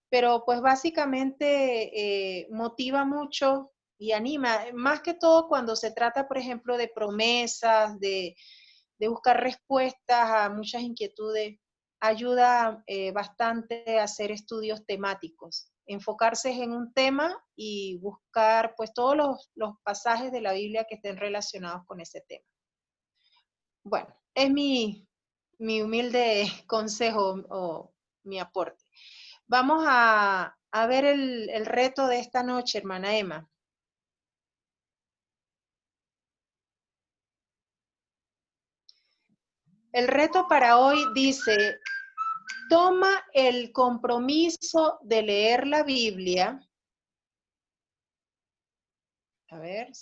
Pero pues básicamente motiva mucho y anima, más que todo cuando se trata, por ejemplo, de promesas, de buscar respuestas a muchas inquietudes, ayuda bastante a hacer estudios temáticos, enfocarse en un tema y buscar pues todos los pasajes de la Biblia que estén relacionados con ese tema. Bueno, es mi humilde consejo o mi aporte. Vamos a ver el reto de esta noche, hermana Emma. El reto para hoy dice, toma el compromiso de leer la Biblia. A ver,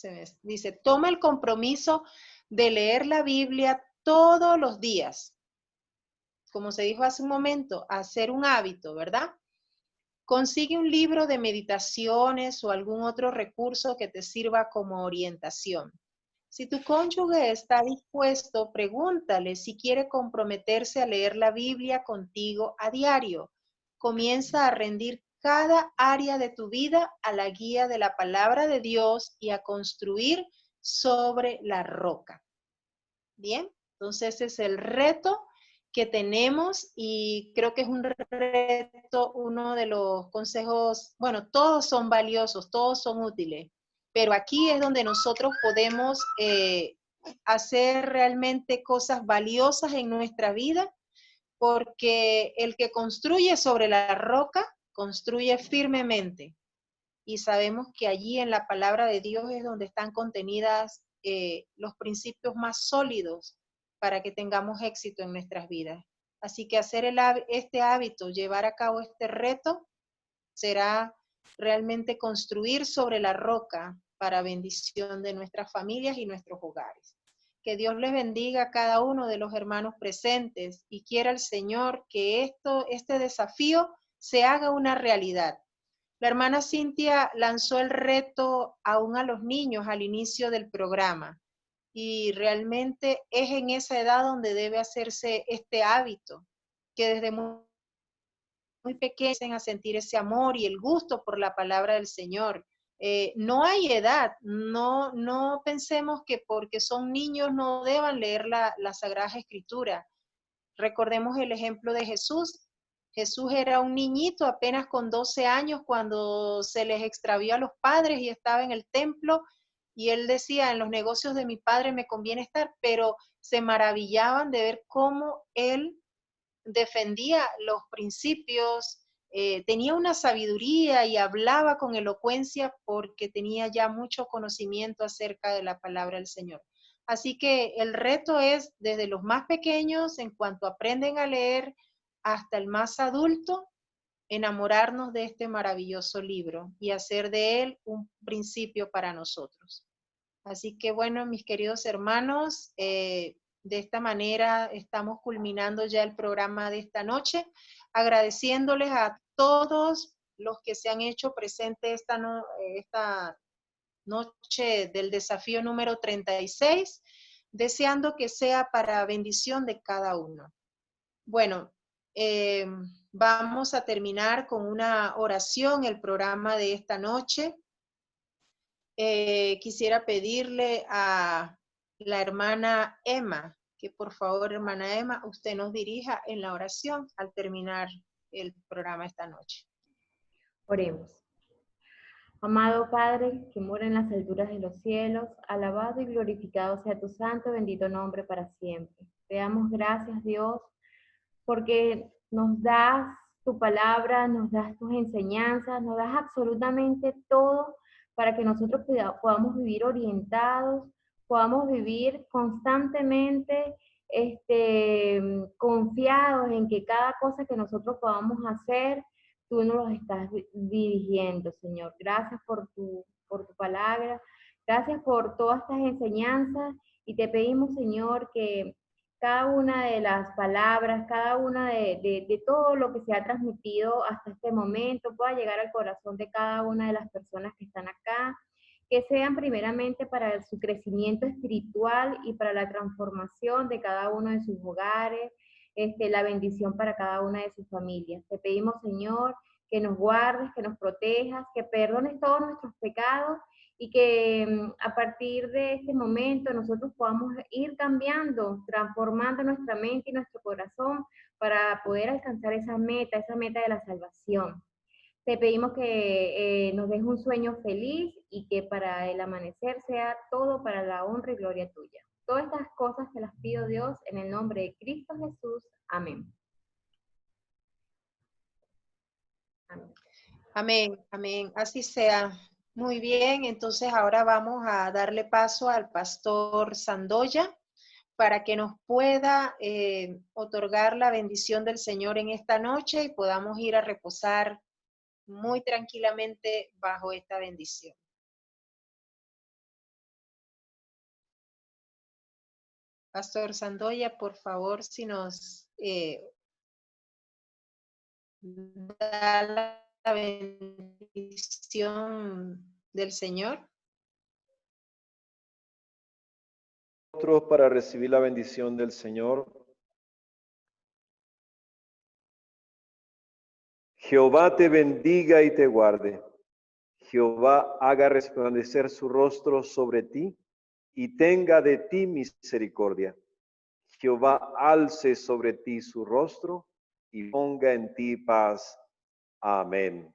dice, toma el compromiso de leer la Biblia todos los días. Como se dijo hace un momento, hacer un hábito, ¿verdad? Consigue un libro de meditaciones o algún otro recurso que te sirva como orientación. Si tu cónyuge está dispuesto, pregúntale si quiere comprometerse a leer la Biblia contigo a diario. Comienza a rendir cada área de tu vida a la guía de la palabra de Dios y a construir sobre la roca. Bien, entonces ese es el reto que tenemos y creo que es un reto, uno de los consejos, bueno, todos son valiosos, todos son útiles, pero aquí es donde nosotros podemos hacer realmente cosas valiosas en nuestra vida, porque el que construye sobre la roca, construye firmemente. Y sabemos que allí en la palabra de Dios es donde están contenidas los principios más sólidos para que tengamos éxito en nuestras vidas. Así que hacer este hábito, llevar a cabo este reto, será realmente construir sobre la roca para bendición de nuestras familias y nuestros hogares. Que Dios les bendiga a cada uno de los hermanos presentes y quiera el Señor que este desafío se haga una realidad. La hermana Cintia lanzó el reto aún a los niños al inicio del programa y realmente es en esa edad donde debe hacerse este hábito, que desde muy pequeños a sentir ese amor y el gusto por la palabra del Señor. No hay edad, no pensemos que porque son niños no deban leer la Sagrada Escritura. Recordemos el ejemplo de Jesús. Jesús era un niñito apenas con 12 años cuando se les extravió a los padres y estaba en el templo y él decía, en los negocios de mi padre me conviene estar, pero se maravillaban de ver cómo él defendía los principios, tenía una sabiduría y hablaba con elocuencia porque tenía ya mucho conocimiento acerca de la palabra del Señor. Así que el reto es desde los más pequeños, en cuanto aprenden a leer, hasta el más adulto, enamorarnos de este maravilloso libro y hacer de él un principio para nosotros. Así que bueno, mis queridos hermanos, de esta manera estamos culminando ya el programa de esta noche, agradeciéndoles a todos los que se han hecho presentes esta noche del desafío número 36, deseando que sea para bendición de cada uno. Bueno, vamos a terminar con una oración el programa de esta noche. Quisiera pedirle a la hermana Emma, que por favor, hermana Emma, usted nos dirija en la oración al terminar el programa esta noche. Oremos. Amado Padre, que mora en las alturas de los cielos, alabado y glorificado sea tu santo y bendito nombre para siempre. Te damos gracias, Dios, porque nos das tu palabra, nos das tus enseñanzas, nos das absolutamente todo para que nosotros podamos vivir orientados, podamos vivir constantemente confiados en que cada cosa que nosotros podamos hacer, tú nos los estás dirigiendo, Señor. Gracias por tu palabra, gracias por todas estas enseñanzas y te pedimos, Señor, que cada una de las palabras, cada una de todo lo que se ha transmitido hasta este momento pueda llegar al corazón de cada una de las personas que están acá, que sean primeramente para su crecimiento espiritual y para la transformación de cada uno de sus hogares, la bendición para cada una de sus familias. Te pedimos, Señor, que nos guardes, que nos protejas, que perdones todos nuestros pecados y que a partir de este momento nosotros podamos ir cambiando, transformando nuestra mente y nuestro corazón para poder alcanzar esa meta de la salvación. Te pedimos que nos des un sueño feliz y que para el amanecer sea todo para la honra y gloria tuya. Todas estas cosas te las pido, Dios, en el nombre de Cristo Jesús. Amén. Amén. Amén, amén. Así sea. Muy bien, entonces ahora vamos a darle paso al pastor Sandoya para que nos pueda otorgar la bendición del Señor en esta noche y podamos ir a reposar muy tranquilamente bajo esta bendición. Pastor Sandoya, por favor, si nos da la bendición del Señor. Nosotros para recibir la bendición del Señor. Jehová te bendiga y te guarde. Jehová haga resplandecer su rostro sobre ti y tenga de ti misericordia. Jehová alce sobre ti su rostro y ponga en ti paz. Amén.